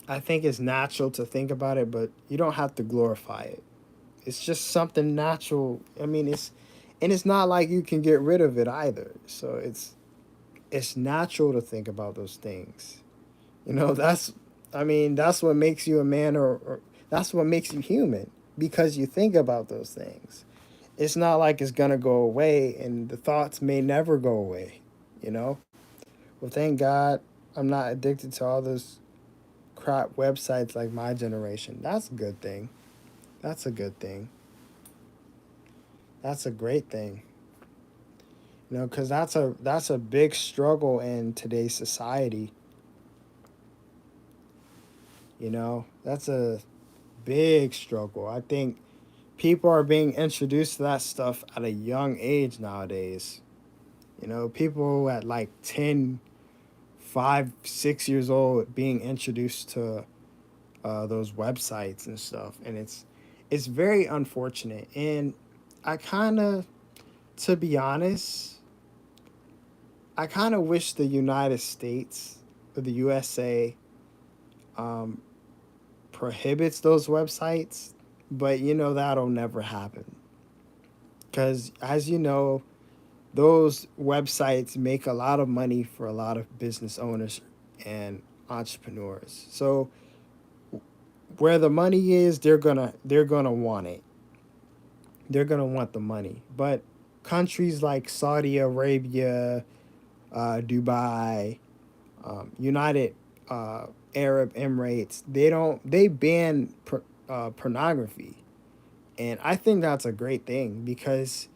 it's natural to think about it, but you don't have to glorify it. It's just something natural. I mean, it's not like you can get rid of it either. So it's natural to think about those things. You know, that's I mean, that's what makes you a man or that's what makes you human because you think about those things. It's not like it's going to go away and the thoughts may never go away, you know? Well, thank God I'm not addicted to all those crap websites like my generation. That's a good thing. That's a good thing. That's a great thing. You know, cuz that's a big struggle in today's society, you know? That's a big struggle. I think people are being introduced to that stuff at a young age nowadays. You know, people at like 10, 5, 6 years old being introduced to those websites and stuff. And it's very unfortunate. And I kind of, to be honest, I kind of wish the United States or the USA um, prohibits those websites, but you know that'll never happen because, as you know, those websites make a lot of money for a lot of business owners and entrepreneurs. So where the money is, they're gonna want it. They're gonna want the money. But countries like Saudi Arabia, Dubai, United Arab Emirates, they ban pornography, and I think that's a great thing because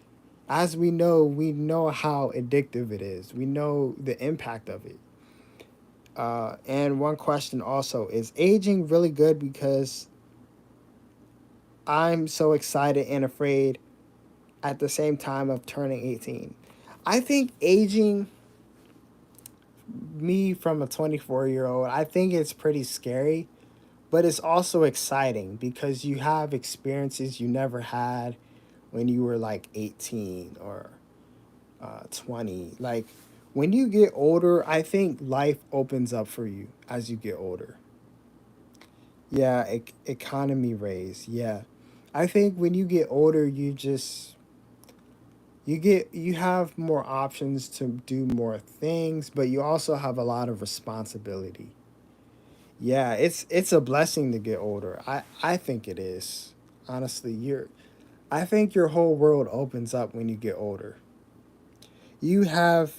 as we know how addictive it is. We know the impact of it. And one question also is aging really good because I'm so excited and afraid at the same time of turning 18. I think aging me from a 24-year-old, I think it's pretty scary, but it's also exciting because you have experiences you never had when you were like 18 or 20. Like when you get older, I think life opens up for you as you get older. Yeah, economy raise. Yeah. I think when you get older, you have more options to do more things, but you also have a lot of responsibility. Yeah, it's a blessing to get older. I think it is. Honestly, I think your whole world opens up when you get older. You have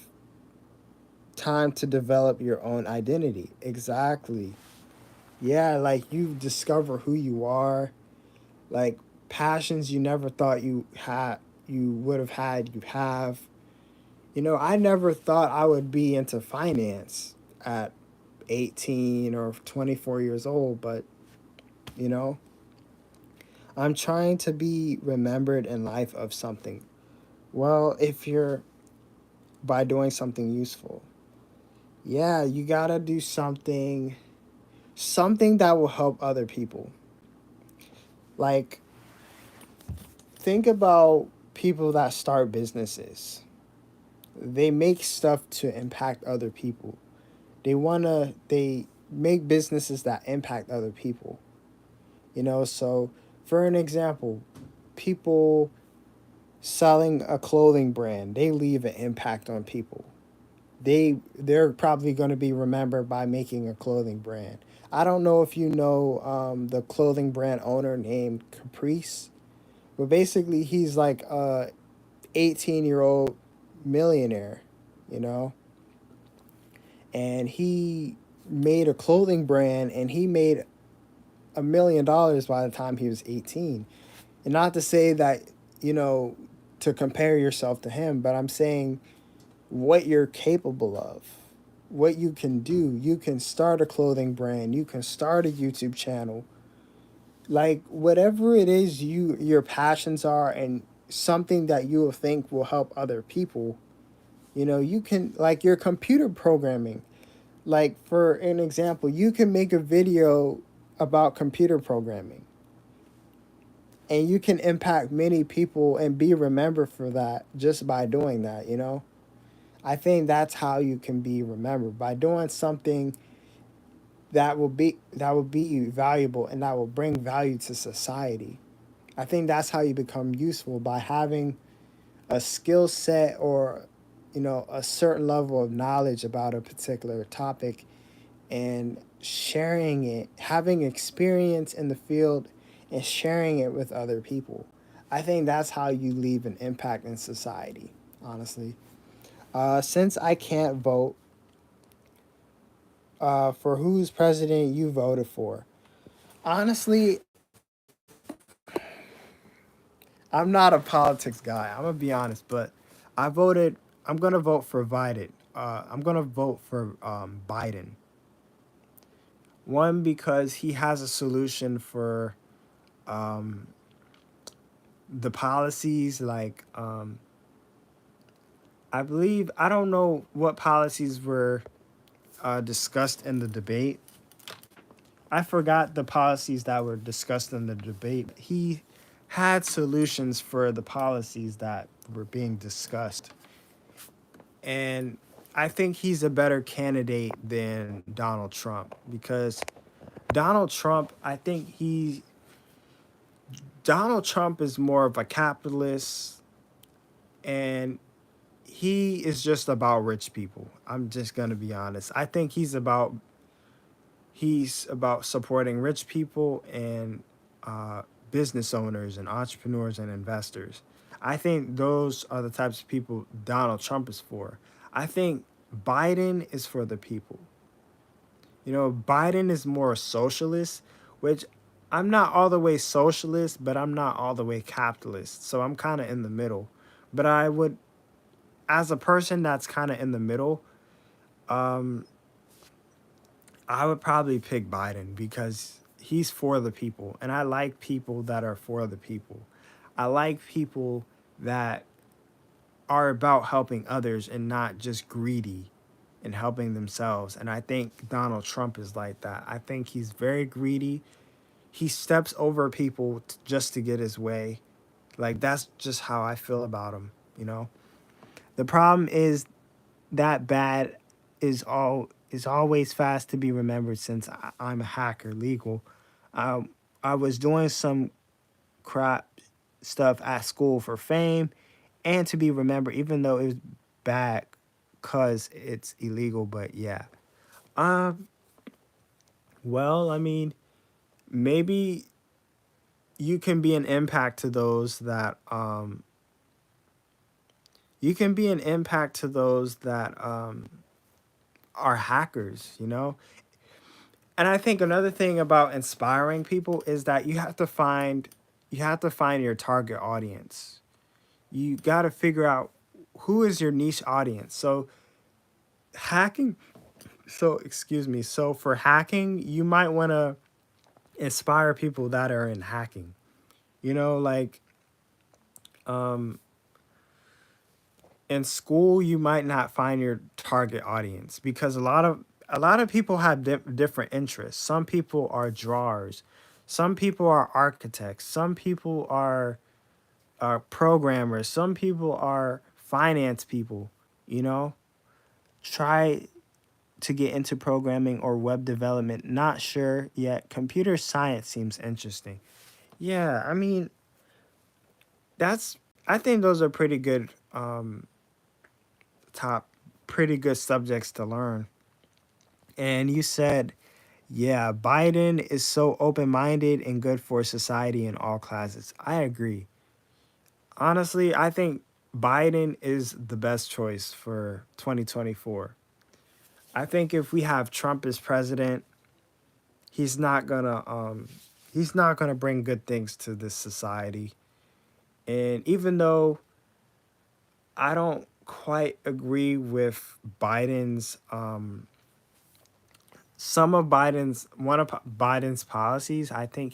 time to develop your own identity. Exactly. Yeah, like you discover who you are, like passions you never thought you would have had, you have. I never thought I would be into finance at 18 or 24 years old, but you know, I'm trying to be remembered in life of something. Well, if you're by doing something useful. Yeah, you got to do something that will help other people. Like think about people that start businesses. They make stuff to impact other people. They make businesses that impact other people. So for an example, people selling a clothing brand, they leave an impact on people. They're probably going to be remembered by making a clothing brand. I don't know if you know the clothing brand owner named Caprice, but basically he's like a 18-year-old millionaire, you know, and he made a clothing brand and he made $1 million by the time he was 18. And not to say that, you know, to compare yourself to him, but I'm saying what you're capable of, what you can do. You can start a clothing brand, you can start a YouTube channel. Like whatever it is your passions are and something that you will think will help other people, you can like your computer programming. Like for an example, you can make a video about computer programming and you can impact many people and be remembered for that just by doing that. I think that's how you can be remembered by doing something that will be valuable and that will bring value to society. I think that's how you become useful by having a skill set or a certain level of knowledge about a particular topic and sharing it, having experience in the field and sharing it with other people. I think that's how you leave an impact in society, honestly. Since I can't vote for whose president you voted for, honestly, I'm not a politics guy. I'm gonna be honest, but I voted. I'm gonna vote for Biden. I'm gonna vote for Biden. One because he has a solution for um, the policies. Like I don't know what policies were discussed in the debate. I forgot the policies that were discussed in the debate. He had solutions for the policies that were being discussed. And I think he's a better candidate than Donald Trump because Donald Trump, I think Donald Trump is more of a capitalist and he is just about rich people. I'm just going to be honest. I think he's about supporting rich people and uh, business owners and entrepreneurs and investors. I think those are the types of people Donald Trump is for. I think Biden is for the people. Biden is more socialist, which I'm not all the way socialist, but I'm not all the way capitalist. So I'm kind of in the middle. But I would, as a person that's kind of in the middle, um, I would probably pick Biden because he's for the people. And I like people that are for the people. I like people that are about helping others and not just greedy and helping themselves. And I think Donald Trump is like that. I think he's very greedy. He steps over people just to get his way. Like that's just how I feel about him. The problem is that bad is always fast to be remembered since I'm a hacker legal. I was doing some crap stuff at school for fame and to be remembered, even though it was bad because it's illegal. But yeah. Um, well, I mean, maybe you can be an impact to those that you can be an impact to those that are hackers, you know? And I think another thing about inspiring people is that you have to find your target audience. You got to figure out who is your niche audience. So hacking, so excuse me. So for hacking, you might want to inspire people that are in hacking. You know, like um in school you might not find your target audience because a lot of people have different interests. Some people are drawers, some people are architects, some people are programmers, some people are finance people, you know. Try to get into programming or web development, not sure yet. Computer science seems interesting. Yeah, I mean, that's I think those are pretty good top pretty good subjects to learn. And you said, yeah, Biden is so open minded and good for society in all classes. I agree. Honestly, I think Biden is the best choice for 2024. I think if we have Trump as president, he's not gonna he's not gonna bring good things to this society. And even though I don't quite agree with Biden's some of Biden's one of Biden's policies, um I think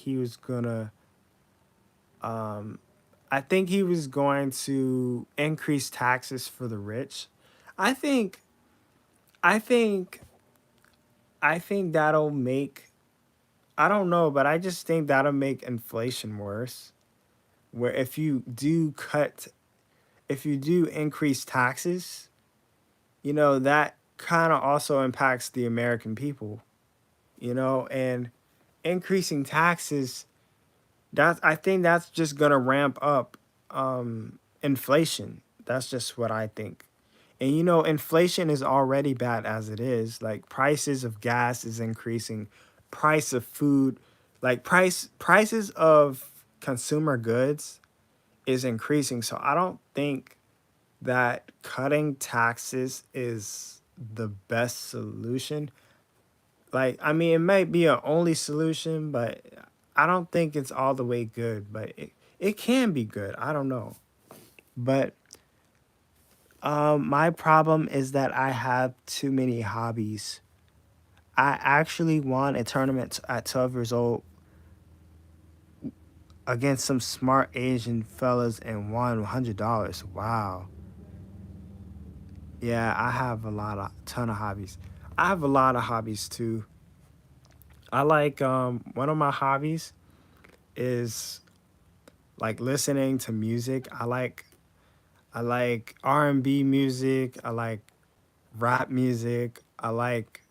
he was going to increase taxes for the rich. I think I think I think that'll make I don't know, but I just think that'll make inflation worse. Where if you do increase taxes, you know, that kind of also impacts the American people, you know, and increasing taxes that I think that's just gonna ramp up inflation. That's just what I think. And you know, inflation is already bad as it is. Like prices of gas is increasing, price of food, like prices of consumer goods is increasing. So I don't think that cutting taxes is the best solution. Like, I mean, it might be a only solution, but I don't think it's all the way good. But it can be good. I don't know. But my problem is that I have too many hobbies. I actually won a tournament at 12 years old against some smart Asian fellas and won $100. Wow. Yeah, I have a ton of hobbies. I have a lot of hobbies too. I like one of my hobbies is like listening to music. I like R&B music. I like rap music. I like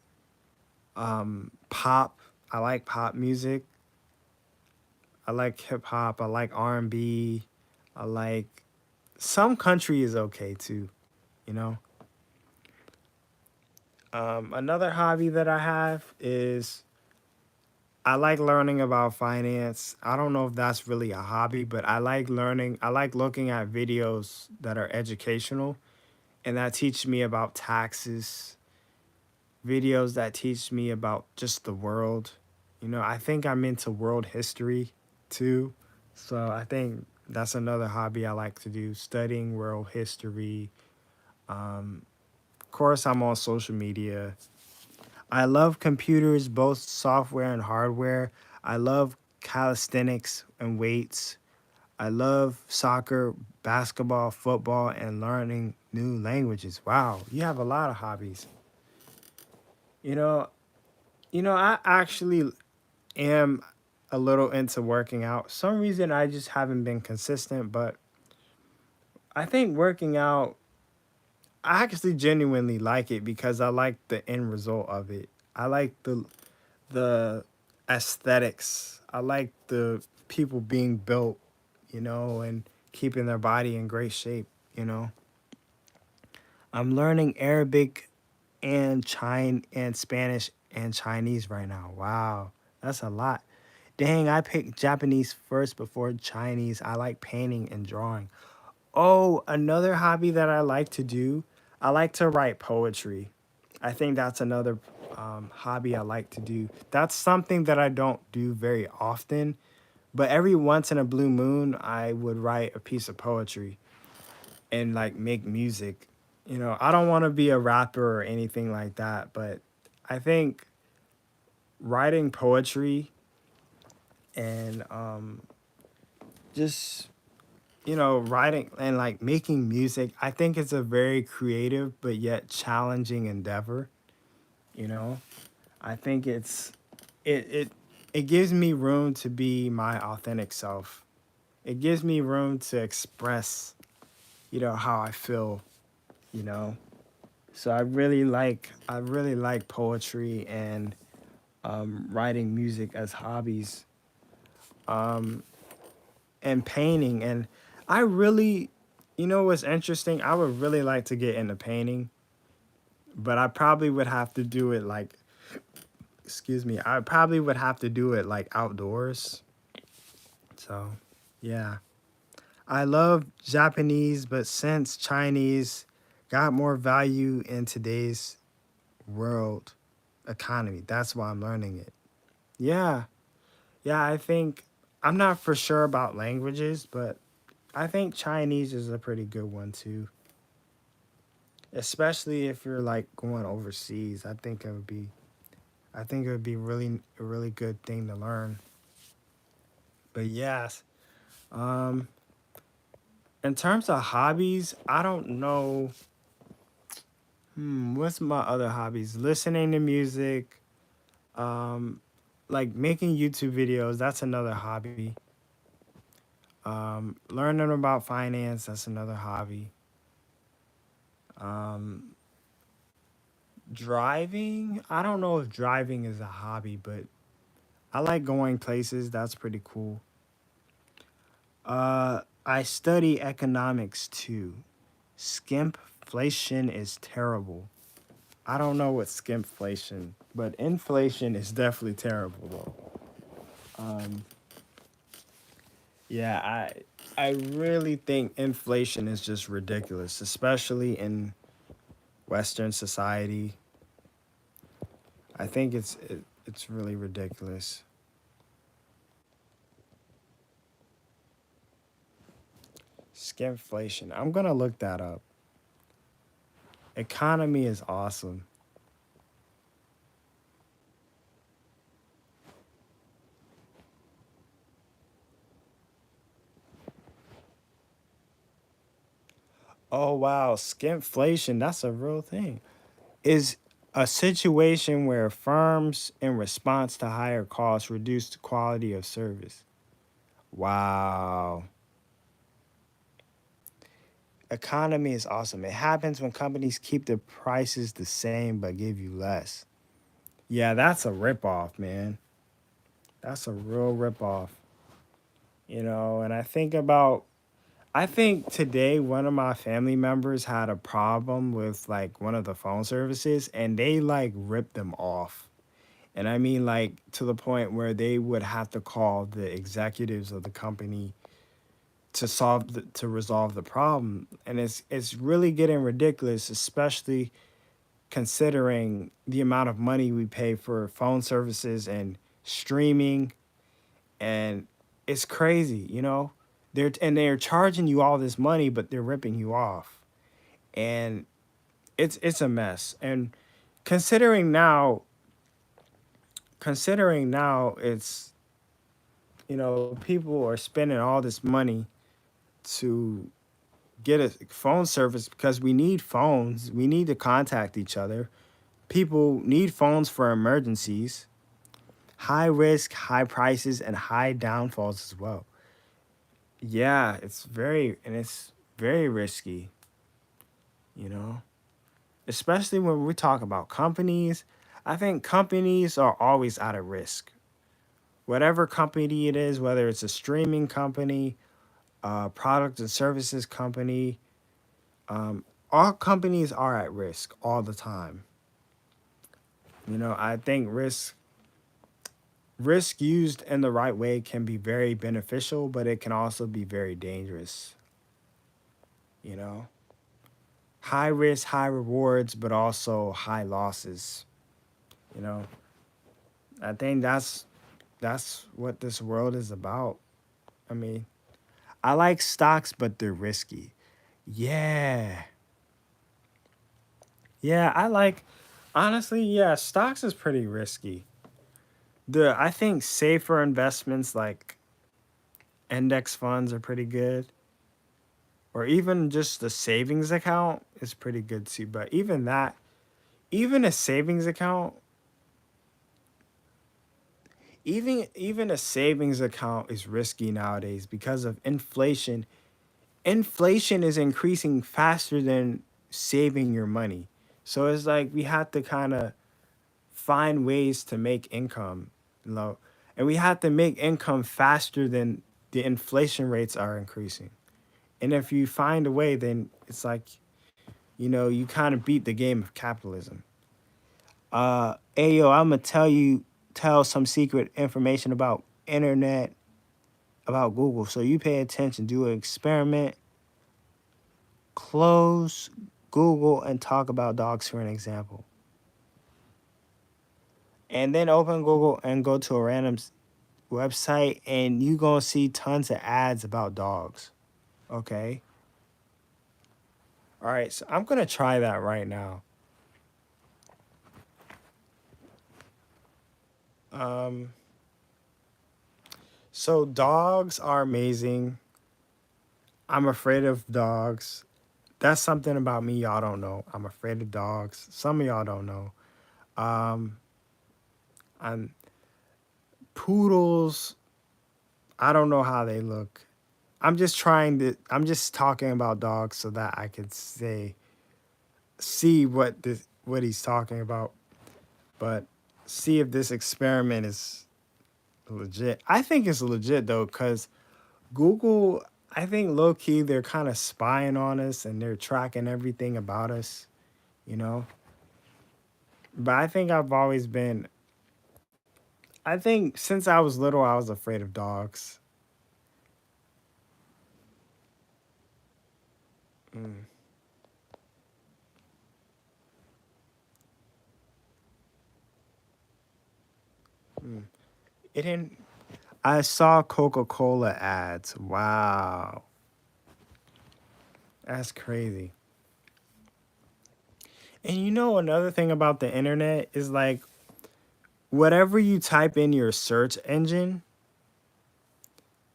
pop. I like pop music. I like hip hop. I like R&B. I like some country is okay too, you know. Another hobby that I have is I like learning about finance. I don't know if that's really a hobby, but I like looking at videos that are educational and that teach me about taxes, videos that teach me about just the world. You know, I think I'm into world history too. So I think that's another hobby I like to do, studying world history. Of course, I'm on social media. I love computers, both software and hardware. I love calisthenics and weights. I love soccer, basketball, football, and learning new languages. Wow, you have a lot of hobbies. You know, I actually am a little into working out. Some reason I just haven't been consistent, but I think working out I actually genuinely like it because I like the end result of it. I like the aesthetics. I like the people being built. and keeping their body in great shape. You know, I'm learning Arabic and Spanish and Chinese right now. Wow, that's a lot. Dang, I picked Japanese first before Chinese. I like painting and drawing. Oh, another hobby that I like to do, I like to write poetry. I think that's another hobby I like to do. That's something that I don't do very often, but every once in a blue moon, I would write a piece of poetry and like make music. I don't want to be a rapper or anything like that, but I think writing poetry and just writing and like making music, I think it's a very creative but yet challenging endeavor. You know, I think it gives me room to be my authentic self. It gives me room to express, how I feel, you know. So I really like poetry and writing music as hobbies, um, and painting. And I really, what's interesting? I would really like to get into painting, but I probably would have to do it like, excuse me, I probably would have to do it like outdoors. So, yeah. I love Japanese, but since Chinese got more value in today's world economy, that's why I'm learning it. Yeah. Yeah, I think I'm not for sure about languages, but I think Chinese is a pretty good one too. Especially if you're like going overseas. I think it would be really a really good thing to learn. But yes, um in terms of hobbies, I don't know. What's my other hobbies? Listening to music, um, like making YouTube videos, that's another hobby. Learning about finance, that's another hobby. Um, Driving, I don't know if driving is a hobby, but I like going places, that's pretty cool. I study economics too. Skimpflation is terrible. I don't know what skimpflation, but inflation is definitely terrible though. Yeah, I really think inflation is just ridiculous, especially in Western society. I think it's really ridiculous. Skimpflation. I'm gonna look that up. Economy is awesome. Oh wow, skimpflation. That's a real thing. Is a situation where firms, in response to higher costs, reduce the quality of service. Wow. Economy is awesome. It happens when companies keep the prices the same but give you less. Yeah, that's a ripoff, man. That's a real ripoff. And I think today one of my family members had a problem with like one of the phone services and they like ripped them off. And I mean, like, to the point where they would have to call the executives of the company to resolve the problem. And it's really getting ridiculous, especially considering the amount of money we pay for phone services and streaming, and it's crazy, they're charging you all this money, but they're ripping you off, and it's a mess. And considering now, it's people are spending all this money to get a phone service because we need phones. We need to contact each other. People need phones for emergencies. High risk, high prices, and high downfalls as well. Yeah, it's very risky, you know? Especially when we talk about companies. I think companies are always at a risk. Whatever company it is, whether it's a streaming company, product and services company. All companies are at risk all the time. I think risk used in the right way can be very beneficial, but it can also be very dangerous. You know, high risk, high rewards, but also high losses. You know, I think that's what this world is about. I mean, I like stocks, but they're risky. Yeah, yeah, I like. Honestly, yeah, stocks is pretty risky. I think safer investments like index funds are pretty good, or even just the savings account is pretty good too. But even that, even a savings account, even a savings account is risky nowadays because of inflation. Inflation is increasing faster than saving your money. So it's like we have to kind of find ways to make income low, and we have to make income faster than the inflation rates are increasing. And if you find a way, then it's like, you kind of beat the game of capitalism. Hey yo, I'm gonna tell some secret information about internet, about Google. So you pay attention, do an experiment, close Google and talk about dogs for an example. And then open Google and go to a random website and you gonna see tons of ads about dogs. Okay. All right. So I'm gonna try that right now. Um, so dogs are amazing. I'm afraid of dogs. That's something about me y'all don't know. I'm afraid of dogs. Some of y'all don't know. Um, I'm poodles. I don't know how they look. I'm just talking about dogs so that I could see what he's talking about, but see if this experiment is legit. I think it's legit though, because Google, I think low key they're kind of spying on us and they're tracking everything about us, you know. But I think since I was little, I was afraid of dogs. Mm, mm. It didn't. I saw Coca Cola ads. Wow, that's crazy. And another thing about the internet is like whatever you type in your search engine,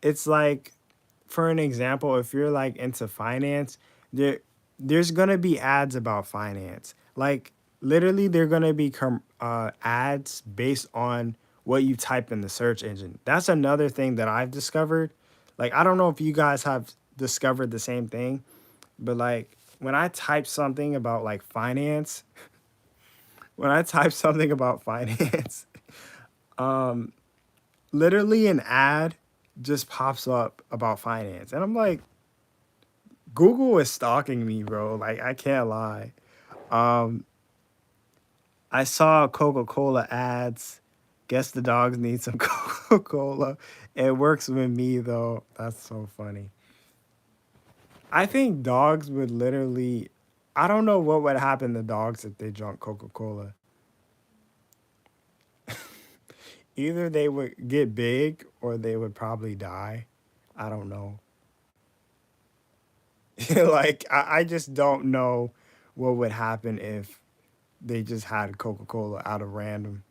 it's like, for an example, if you're like into finance, there's gonna be ads about finance. Like literally, they're gonna be ads based on what you type in the search engine. That's another thing that I've discovered. Like I don't know if you guys have discovered the same thing, but like when I type something about like finance, when I type something about finance, um, literally an ad just pops up about finance, and I'm like, Google is stalking me, bro. Like I can't lie. Um, I saw Coca Cola ads. Guess the dogs need some Coca Cola. It works with me though. That's so funny. I think dogs would literally. I don't know what would happen to dogs if they drank Coca Cola. Either they would get big or they would probably die. I don't know. Like I just don't know what would happen if they just had Coca Cola out of random.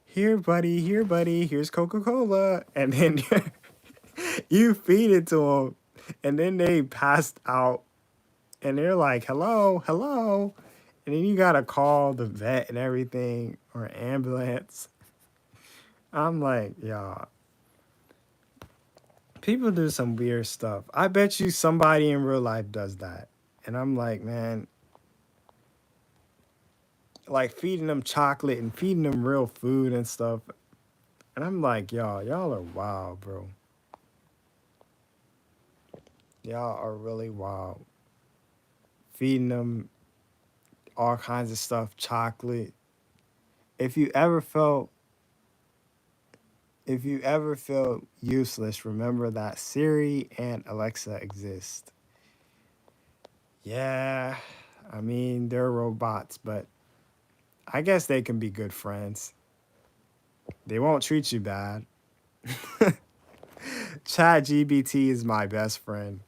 Here, buddy, here's Coca Cola, and then you feed it to them, and then they passed out, and they're like, "Hello, hello," and then you gotta call the vet and everything or ambulance. I'm like, y'all, people do some weird stuff. I bet you somebody in real life does that, and I'm like, man, like feeding them chocolate and feeding them real food and stuff. And I'm like, y'all are wild, bro. Y'all are really wild. Feeding them all kinds of stuff, chocolate. If you ever felt if you ever felt useless, remember that Siri and Alexa exist. Yeah, I mean, they're robots, but I guess they can be good friends. They won't treat you bad. Chat GBT is my best friend.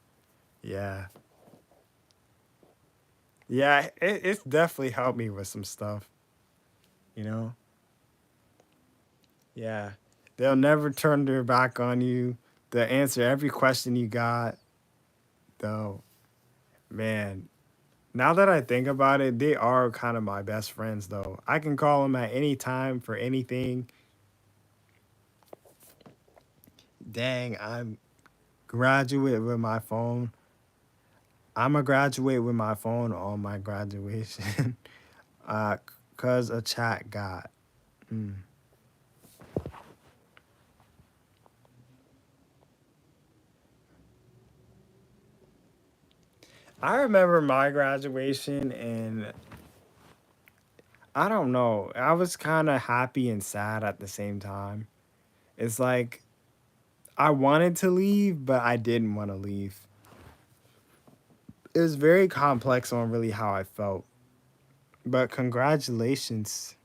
Yeah. Yeah, it's definitely helped me with some stuff, you know? Yeah. They'll never turn their back on you. They'll answer every question you got, though. Man, now that I think about it, they are kind of my best friends, though. I can call them at any time for anything. Dang, I'm graduate with my phone. I'm a graduate with my phone on my graduation. uh, cause a chat got. Mm. I remember my graduation, and I don't know. I was kind of happy and sad at the same time. It's like I wanted to leave, but I didn't want to leave. It was very complex on really how I felt. But congratulations.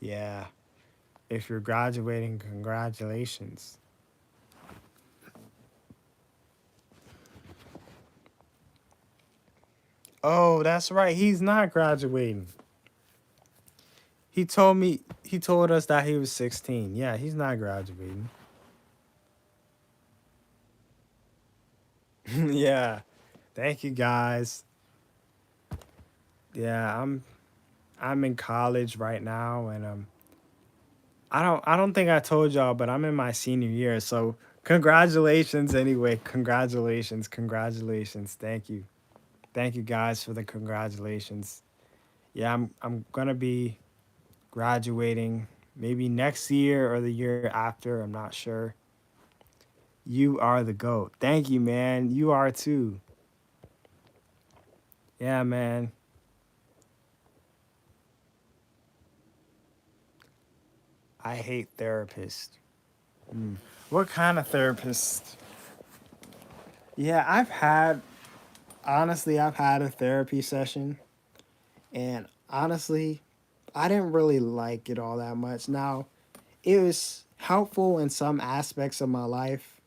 Yeah. If you're graduating, congratulations. Oh, that's right. He's not graduating. He told us that he was 16. Yeah, he's not graduating. Yeah. Thank you guys. Yeah, I'm in college right now, and I don't think I told y'all, but I'm in my senior year. So congratulations anyway. Congratulations. Congratulations. Thank you. Thank you guys for the congratulations. Yeah, I'm gonna be graduating maybe next year or the year after. I'm not sure. You are the GOAT. Thank you, man. You are too. Yeah, man. I hate therapists. Mm. What kind of therapist? Yeah, I've had a therapy session, and honestly, I didn't really like it all that much. Now, it was helpful in some aspects of my life,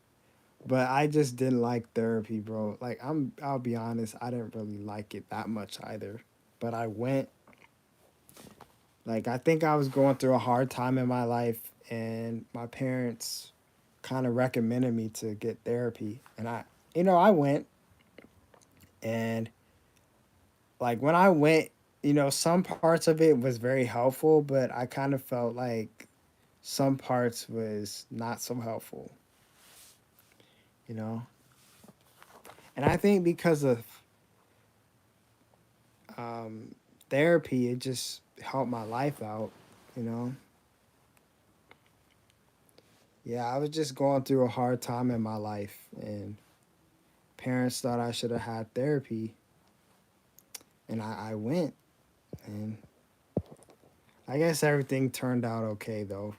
but I just didn't like therapy, bro. Like I'll be honest, I didn't really like it that much either. But I went, like I think I was going through a hard time in my life, and my parents kind of recommended me to get therapy, and I went, and like when I went, some parts of it was very helpful, but I kind of felt like some parts was not so helpful, you know. And I think because of um, therapy, it just helped my life out, you know. Yeah, I was just going through a hard time in my life, and parents thought I should have had therapy, and I went, and I guess everything turned out okay though.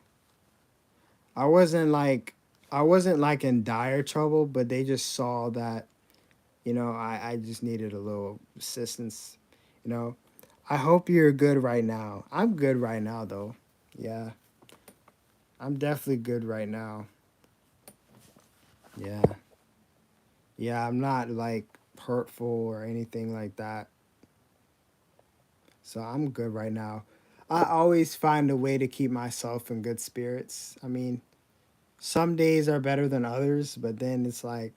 I wasn't like I wasn't like in dire trouble, but they just saw that, I just needed a little assistance, you know. I hope you're good right now. I'm good right now though. Yeah. I'm definitely good right now. Yeah. Yeah, I'm not like hurtful or anything like that. So I'm good right now. I always find a way to keep myself in good spirits. I mean, some days are better than others, but then it's like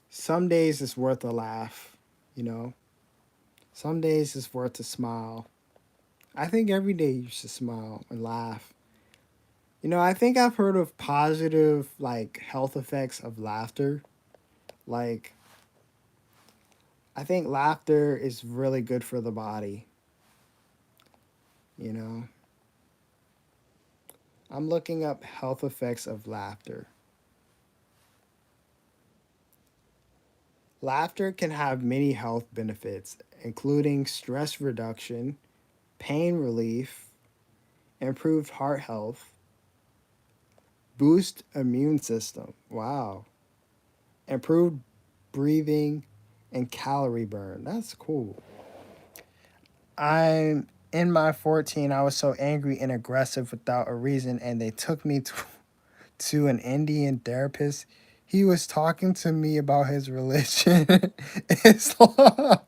some days it's worth a laugh, you know? Some days it's worth a smile. I think every day you should smile and laugh. I think I've heard of positive like health effects of laughter. Like I think laughter is really good for the body, you know. I'm looking up health effects of laughter. Laughter can have many health benefits, including stress reduction, pain relief, improved heart health, boost immune system. Wow. Improved breathing and calorie burn. That's cool. I'm in my 14, I was so angry and aggressive without a reason, and they took me to an Indian therapist. He was talking to me about his religion, Islam,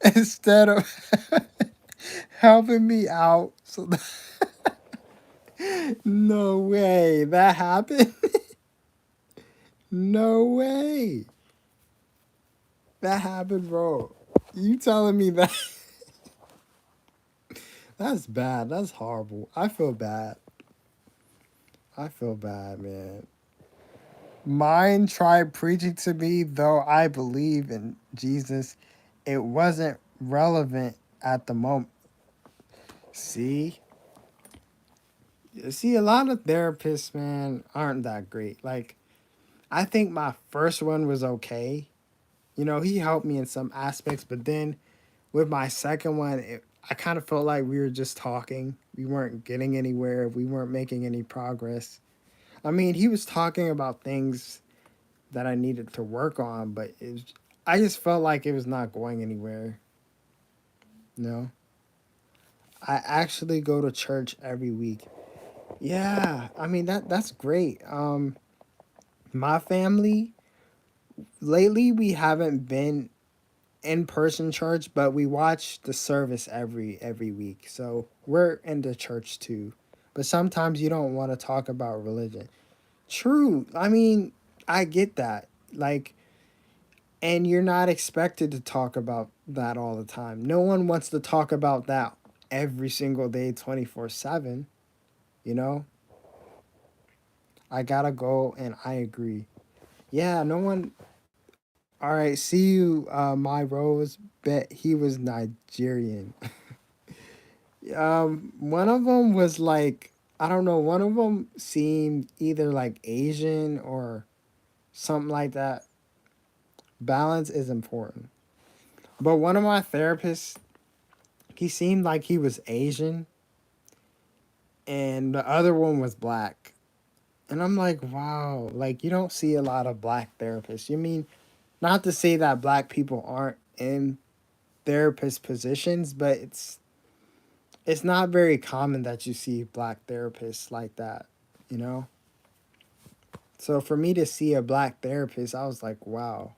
instead of helping me out. So, no way that happened. No way that happened, bro. You telling me that? That's bad. That's horrible. I feel bad. I feel bad, man. Mine tried preaching to me, though I believe in Jesus. It wasn't relevant at the moment. See? See, a lot of therapists, man, aren't that great. Like, I think my first one was okay. You know, he helped me in some aspects, but then with my second one, I kind of felt like we were just talking. We weren't getting anywhere. We weren't making any progress. I mean, he was talking about things that I needed to work on, but I just felt like it was not going anywhere. You know, I actually go to church every week. Yeah, I mean that's great. My family lately we haven't been in person church, but we watch the service every week. So we're in the church too. But sometimes you don't want to talk about religion. True. I mean, I get that. Like, and you're not expected to talk about that all the time. No one wants to talk about that every single day 24/7, you know? I got to go and I agree. Yeah, no one. All right, see you my Rose bet he was Nigerian. One of them was like, I don't know, one of them seemed either like Asian or something like that. Balance is important. But one of my therapists, he seemed like he was Asian and the other one was black. And I'm like, wow, like you don't see a lot of black therapists. You mean not to say that black people aren't in therapist positions, but it's not very common that you see black therapists like that, you know? So for me to see a black therapist, I was like, wow,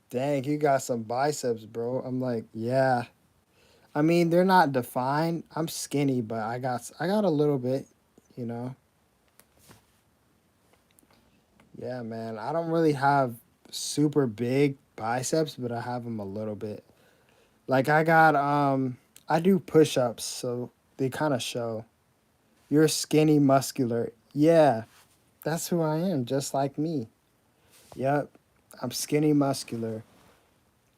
dang, you got some biceps, bro. I'm like, yeah. I mean, they're not defined. I'm skinny, but I got a little bit, you know. Yeah, man. I don't really have super big biceps, but I have them a little bit. Like I do push-ups, so they kind of show. You're skinny muscular. Yeah, that's who I am, just like me. Yep. I'm skinny muscular.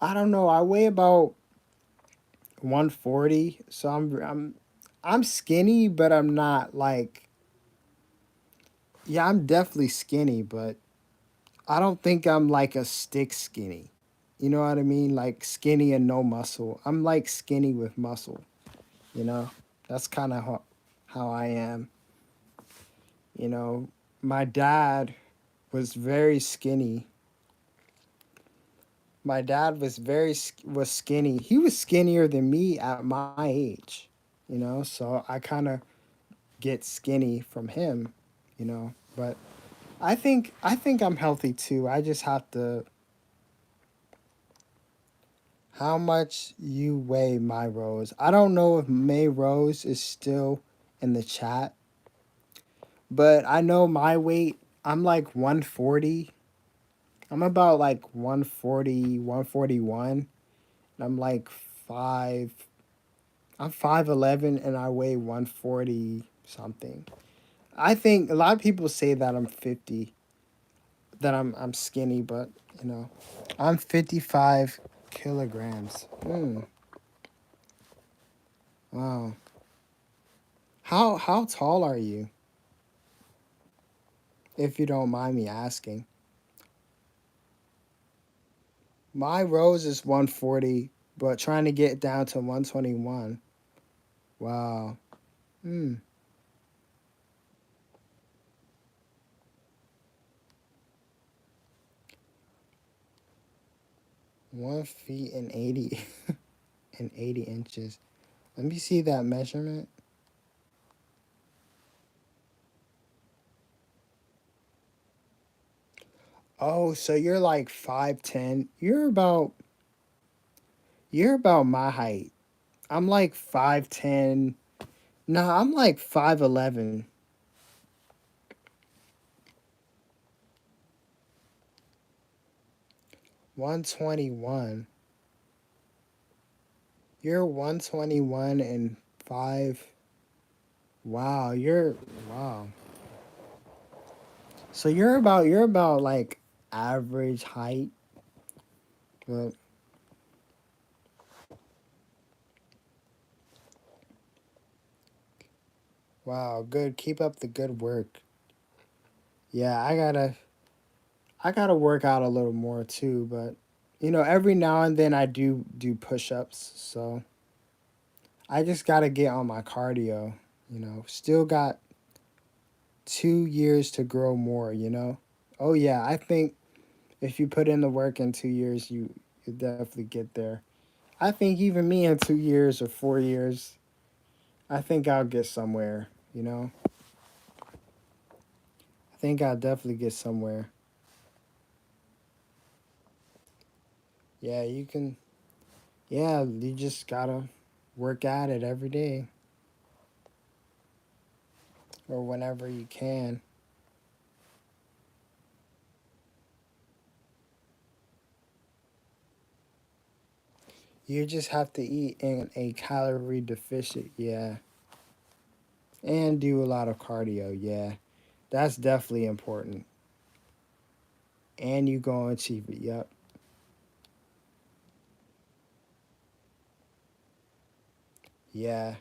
I don't know. I weigh about 140, so I'm skinny, but I'm not like yeah, I'm definitely skinny, but I don't think I'm like a stick skinny. You know what I mean? Like skinny and no muscle. I'm like skinny with muscle, you know? That's kind of how I am. You know, my dad was very skinny. My dad was was skinny. He was skinnier than me at my age, you know? So I kind of get skinny from him, you know? But I think I'm healthy too. I just have to. How much you weigh, my Rose? I don't know if May Rose is still in the chat, but I know my weight. I'm like 140. I'm about like 140, 141. And I'm like 5. I'm 5'11 and I weigh 140 something. I think a lot of people say that I'm 50, that I'm skinny, but you know, I'm 55 kilograms. Wow. How tall are you, if you don't mind me asking? My rose is 140, but trying to get down to 121. Wow. Hmm. 1 feet and 80 and 80 inches. Let me see that measurement. Oh, so you're like 5'10". You're about my height. I'm like 5'10". No, I'm like 5'11". 121. You're 121 and 5. Wow, wow. So you're about like average height, but wow, good. Keep up the good work. Yeah, I gotta work out a little more too, but every now and then I do push-ups, so I just gotta get on my cardio. Still got 2 years to grow more. Oh yeah, I think if you put in the work in 2 years, you definitely get there. I think even me in 2 years or 4 years, I think I'll get somewhere. I think I'll definitely get somewhere. Yeah, you can. Yeah, you just gotta work at it every day or whenever you can. You just have to eat in a calorie deficient, yeah, and do a lot of cardio, yeah. That's definitely important. And you gonna achieve it, yep. Yeah.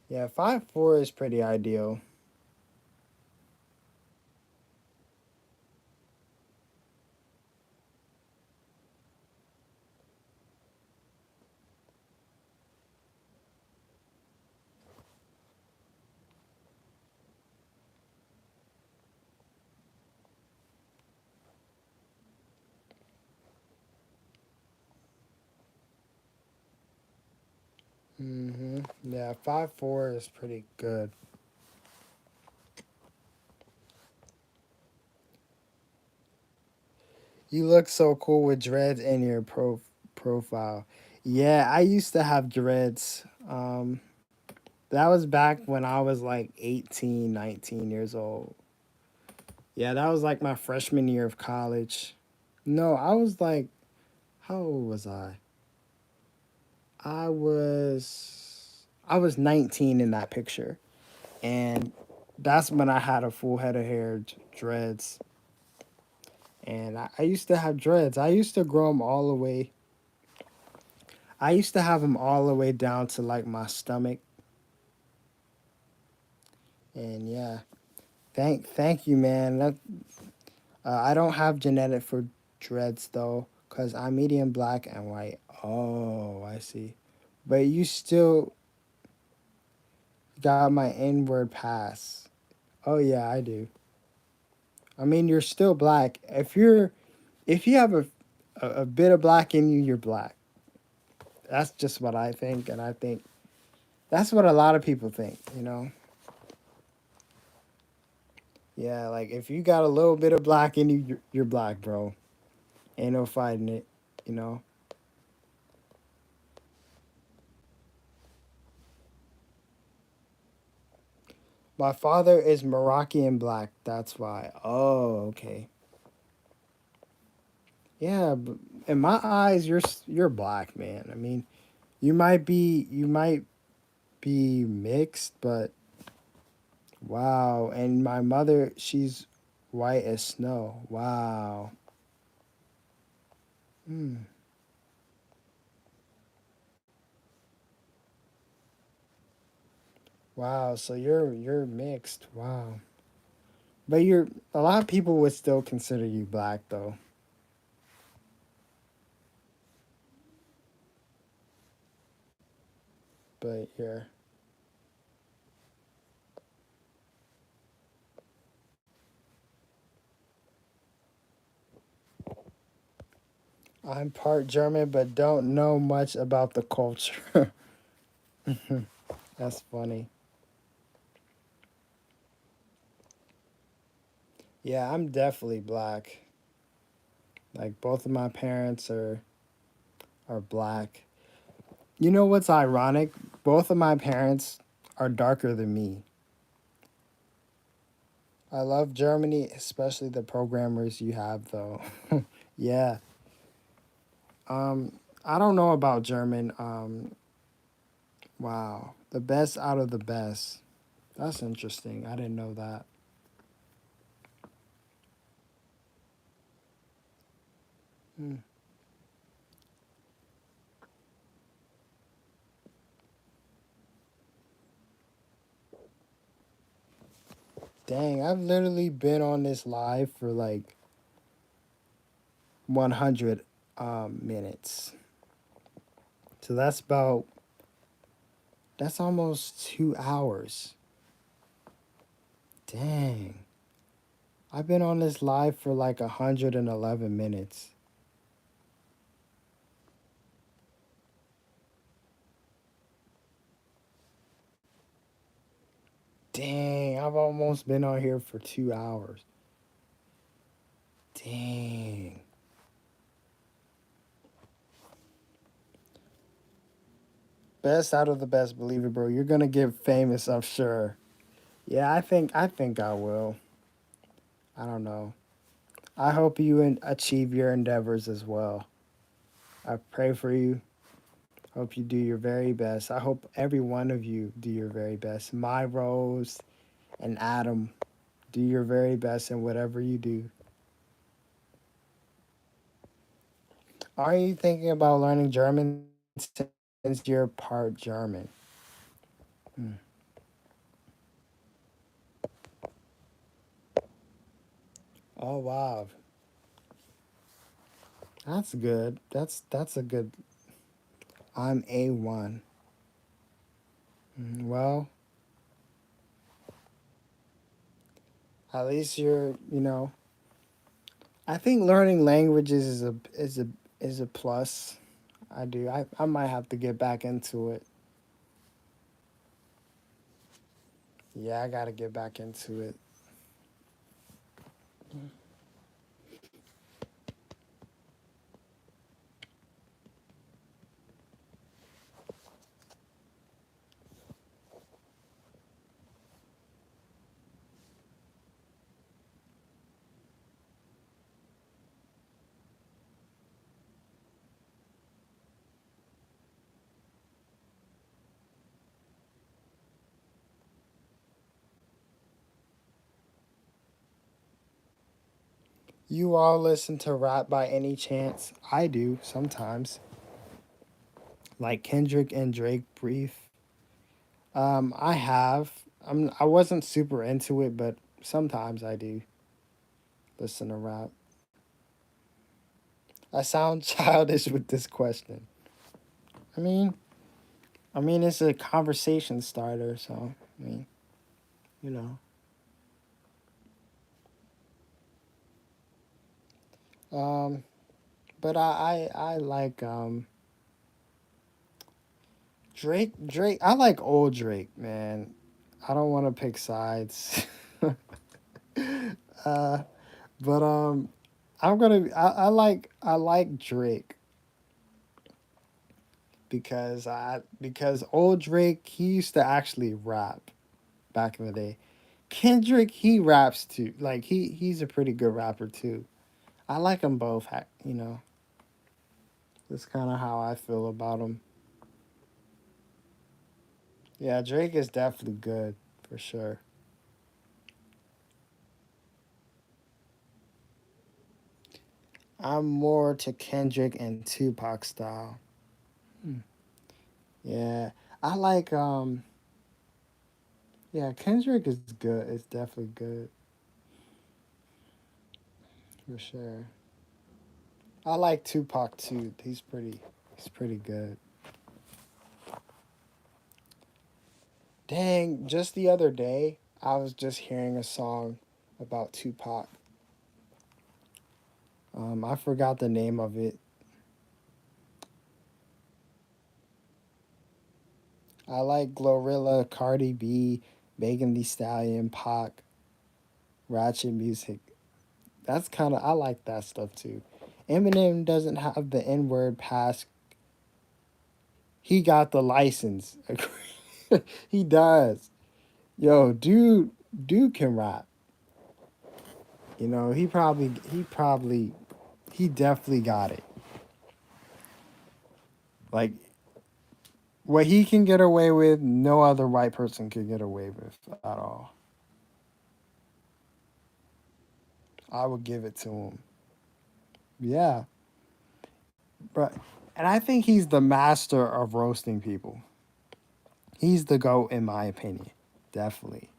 Yeah, 5'4" is pretty ideal. Yeah, 5'4" is pretty good. You look so cool with dreads in your profile. Yeah, I used to have dreads. That was back when I was like 18, 19 years old. Yeah, that was like my freshman year of college. No, I was like, how old was I? I was 19 in that picture. And that's when I had a full head of hair, dreads. And I used to have dreads. I used to grow them all the way. I used to have them all the way down to like my stomach. And yeah, thank you, man. I don't have genetic for dreads though, cause I'm medium black and white. Oh, I see. But you still got my inward pass. Oh yeah, I do. I mean, you're still black. If you have a bit of black in you, you're black. That's just what I think, and I think that's what a lot of people think. Yeah, like if you got a little bit of black in you, you're black, bro. Ain't no fighting it. You know. My father is Moroccan black. That's why. Oh, okay. Yeah, but in my eyes, you're black, man. I mean, you might be mixed, but wow. And my mother, she's white as snow. Wow. Hmm. Wow, so you're mixed. Wow. But you're a lot of people would still consider you black though. But I'm part German but don't know much about the culture. That's funny. Yeah, I'm definitely black. Like both of my parents are black. You know what's ironic? Both of my parents are darker than me. I love Germany, especially the programmers you have though. Yeah. I don't know about German. Wow. The best out of the best. That's interesting. I didn't know that. Hmm. Dang, I've literally been on this live for like 100 minutes. So that's almost 2 hours. Dang. I've been on this live for like 111 minutes. Dang, I've almost been on here for 2 hours. Dang. Best out of the best, believe it, bro. You're gonna get famous, I'm sure. Yeah, I think I will. I don't know. I hope you achieve your endeavors as well. I pray for you. Hope you do your very best. I hope every one of you do your very best. My Rose and Adam, do your very best in whatever you do. Are you thinking about learning German since you're part German? Hmm. Oh wow, that's good. That's a good. I'm A1. Well, at least you're. I think learning languages is a plus. I do. I might have to get back into it. Yeah, I gotta get back into it. You all listen to rap by any chance? I do sometimes. Like Kendrick and Drake brief. I have. I wasn't super into it, but sometimes I do listen to rap. I sound childish with this question. I mean, it's a conversation starter, so you know. Um, but I like Drake. Drake. I like old Drake, man. I don't want to pick sides. uh, but I like Drake because old Drake he used to actually rap back in the day. Kendrick he raps too. Like he's a pretty good rapper too. I like them both. That's kind of how I feel about them. Yeah, Drake is definitely good for sure. I'm more to Kendrick and Tupac style. Hmm. Yeah, I like Yeah, Kendrick is good. It's definitely good for sure. I like Tupac too. He's pretty good. Dang, just the other day I was just hearing a song about Tupac. I forgot the name of it. I like Glorilla, Cardi B, Megan Thee Stallion, Pac, Ratchet Music. That's kind of I like that stuff too. Eminem doesn't have the N word pass. He got the license. He does. Yo, dude can rap. You know, he definitely got it. Like what he can get away with, no other white person could get away with at all. I would give it to him. Yeah, but and I think he's the master of roasting people. He's the GOAT in my opinion. Definitely.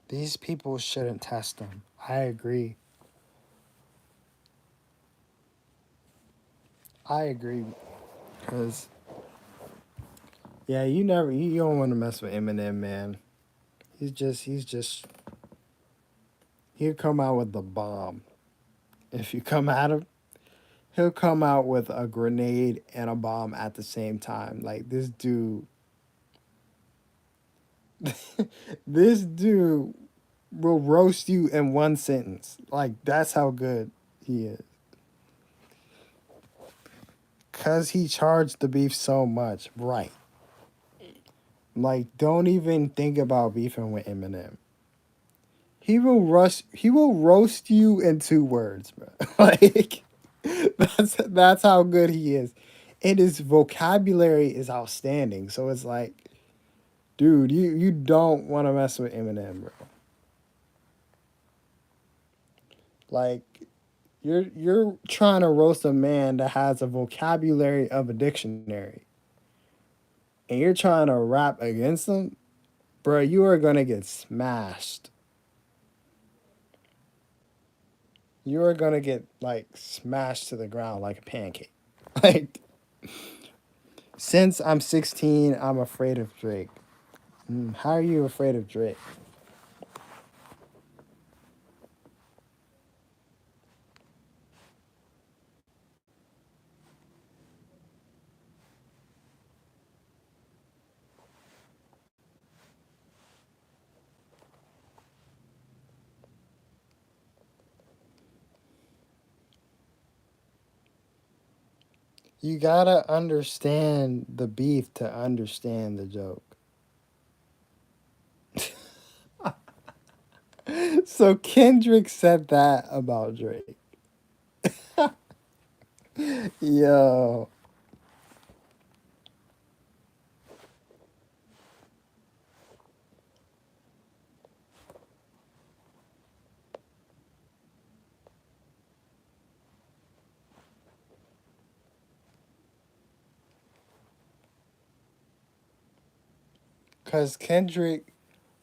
These people shouldn't test him. I agree. I agree. Cause yeah, you don't want to mess with Eminem, man. He's just he'll come out with the bomb. If you come at him, he'll come out with a grenade and a bomb at the same time. Like this dude, this dude will roast you in one sentence. Like that's how good he is. Cause he charged the beef so much, right? Like don't even think about beefing with Eminem. He will roast you in 2 words, bro. Like that's how good he is. And his vocabulary is outstanding. So it's like, dude, you don't want to mess with Eminem, bro. Like you're trying to roast a man that has a vocabulary of a dictionary. And you're trying to rap against him, bro, you are gonna get smashed. You are gonna get like smashed to the ground like a pancake. Like since I'm 16, I'm afraid of Drake. How are you afraid of Drake? You gotta understand the beef to understand the joke. So Kendrick said that about Drake. Yo, cause Kendrick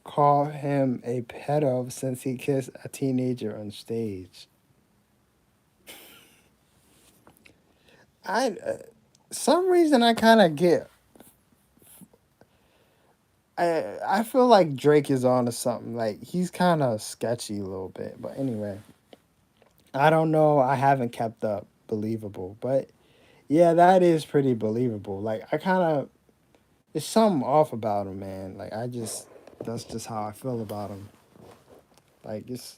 called him a pedo since he kissed a teenager on stage. I some reason I kind of get I feel like Drake is on to something. Like he's kind of sketchy a little bit. But anyway, I don't know. I haven't kept up. Believable, but yeah, that is pretty believable. Like I kind of there's something off about him, man. Like I just that's just how I feel about him. Like it's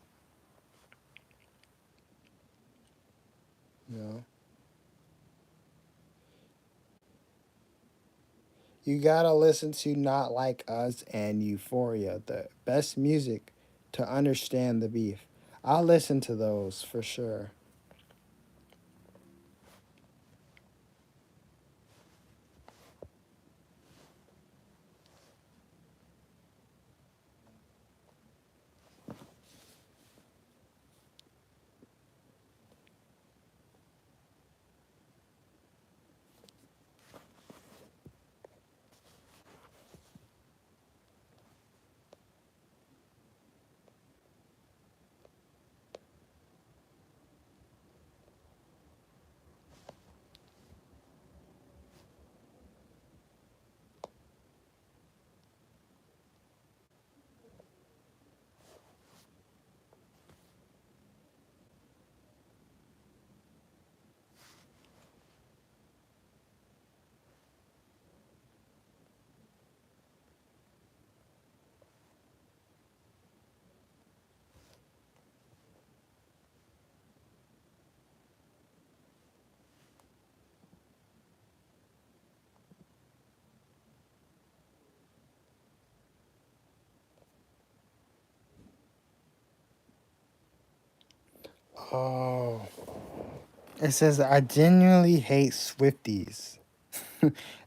you know you gotta listen to Not Like Us and Euphoria, the best music to understand the beef. I'll listen to those for sure. Oh, it says I genuinely hate Swifties.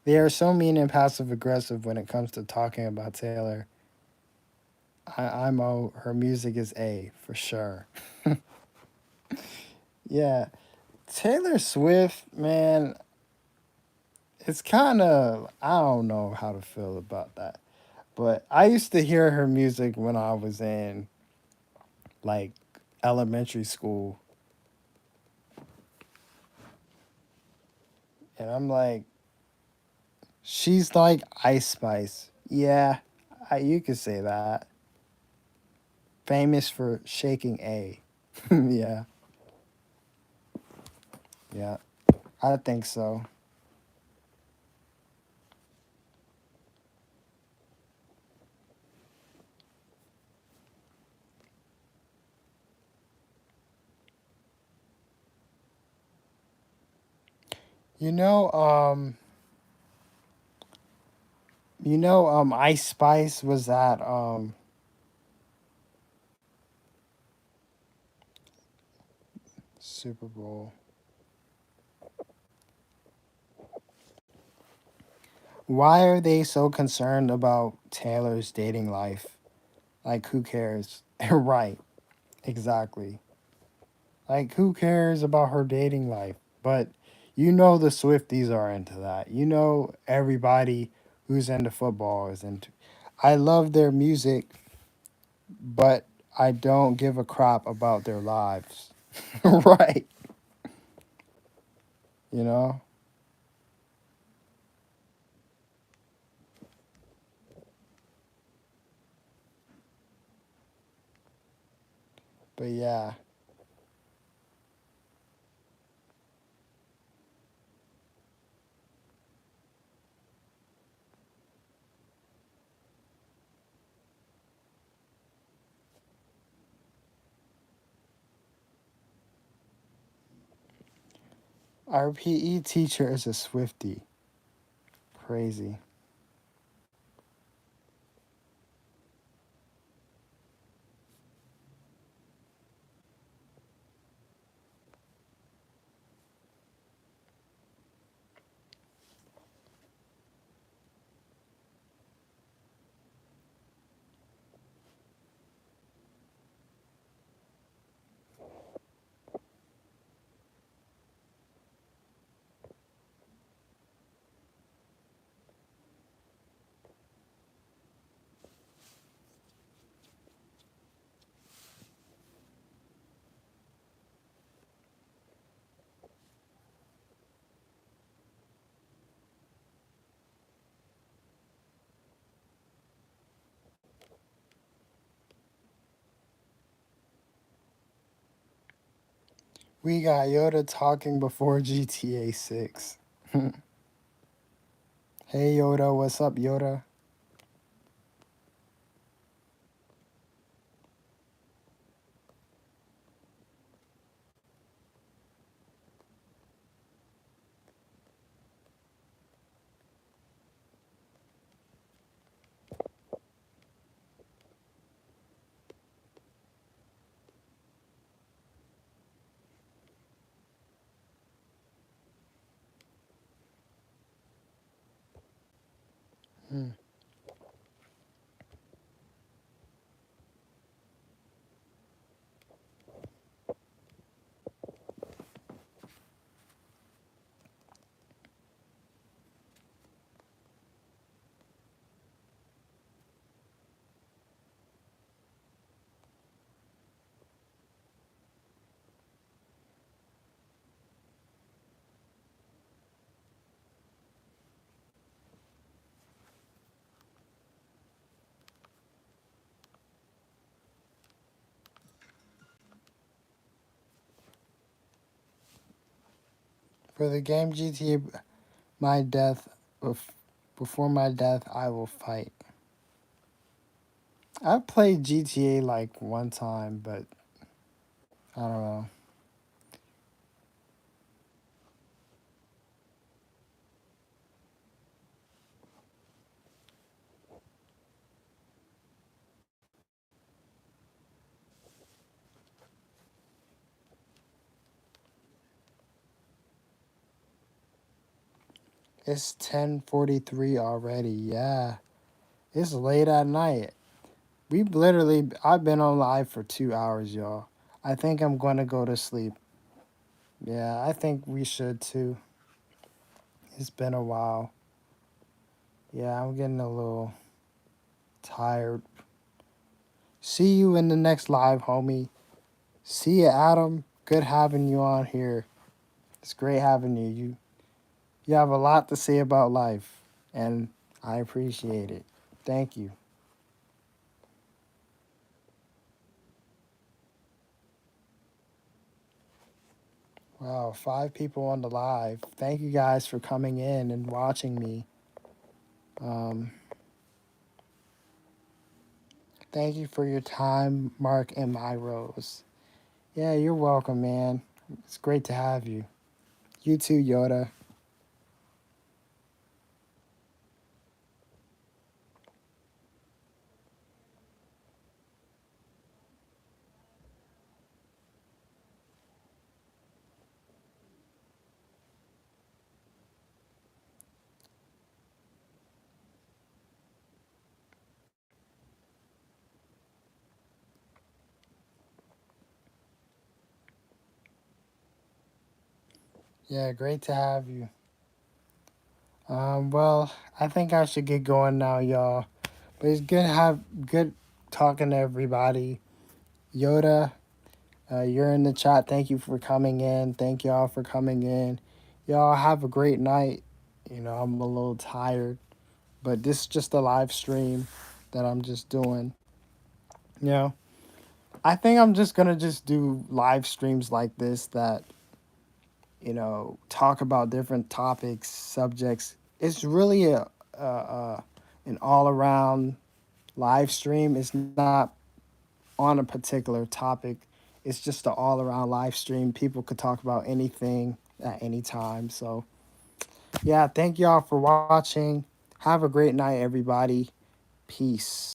They are so mean and passive aggressive when it comes to talking about Taylor. I'm O. Her music is A for sure. Yeah, Taylor Swift, man, it's kind of I don't know how to feel about that. But I used to hear her music when I was in like elementary school, and I'm like, she's like Ice Spice. Yeah, you could say that. Famous for shaking A. Yeah, yeah, I think so. You know, Ice Spice was at Super Bowl. Why are they so concerned about Taylor's dating life? Like, who cares? Right, exactly. Like, who cares about her dating life? But the Swifties are into that. Everybody who's into football is into. I love their music, but I don't give a crap about their lives. Right, you know? But yeah, our PE teacher is a Swiftie. Crazy. We got Yoda talking before GTA 6. Hey Yoda, what's up, Yoda? Hmm. For the game GTA, my death, before my death, I will fight. I played GTA like one time, but I don't know. It's 10:43 already. Yeah. It's late at night. I've been on live for 2 hours, y'all. I think I'm gonna go to sleep. Yeah, I think we should too. It's been a while. Yeah, I'm getting a little tired. See you in the next live, homie. See you, Adam. Good having you on here. It's great having you. You have a lot to say about life, and I appreciate it. Thank you. Wow, 5 people on the live. Thank you guys for coming in and watching me. Um, Thank you for your time, Mark and My Rose. Yeah, you're welcome, man. It's great to have you. You too, Yoda. Yeah, great to have you. Well, I think I should get going now, y'all. But it's good talking to everybody. Yoda, you're in the chat. Thank you for coming in. Thank y'all for coming in. Y'all have a great night. I'm a little tired, but this is just a live stream that I'm just doing. You know, I think I'm just gonna just do live streams like this that talk about different topics, subjects. It's really a an all around live stream. It's not on a particular topic. It's just an all around live stream. People could talk about anything at any time. So yeah, thank y'all for watching. Have a great night, everybody. Peace.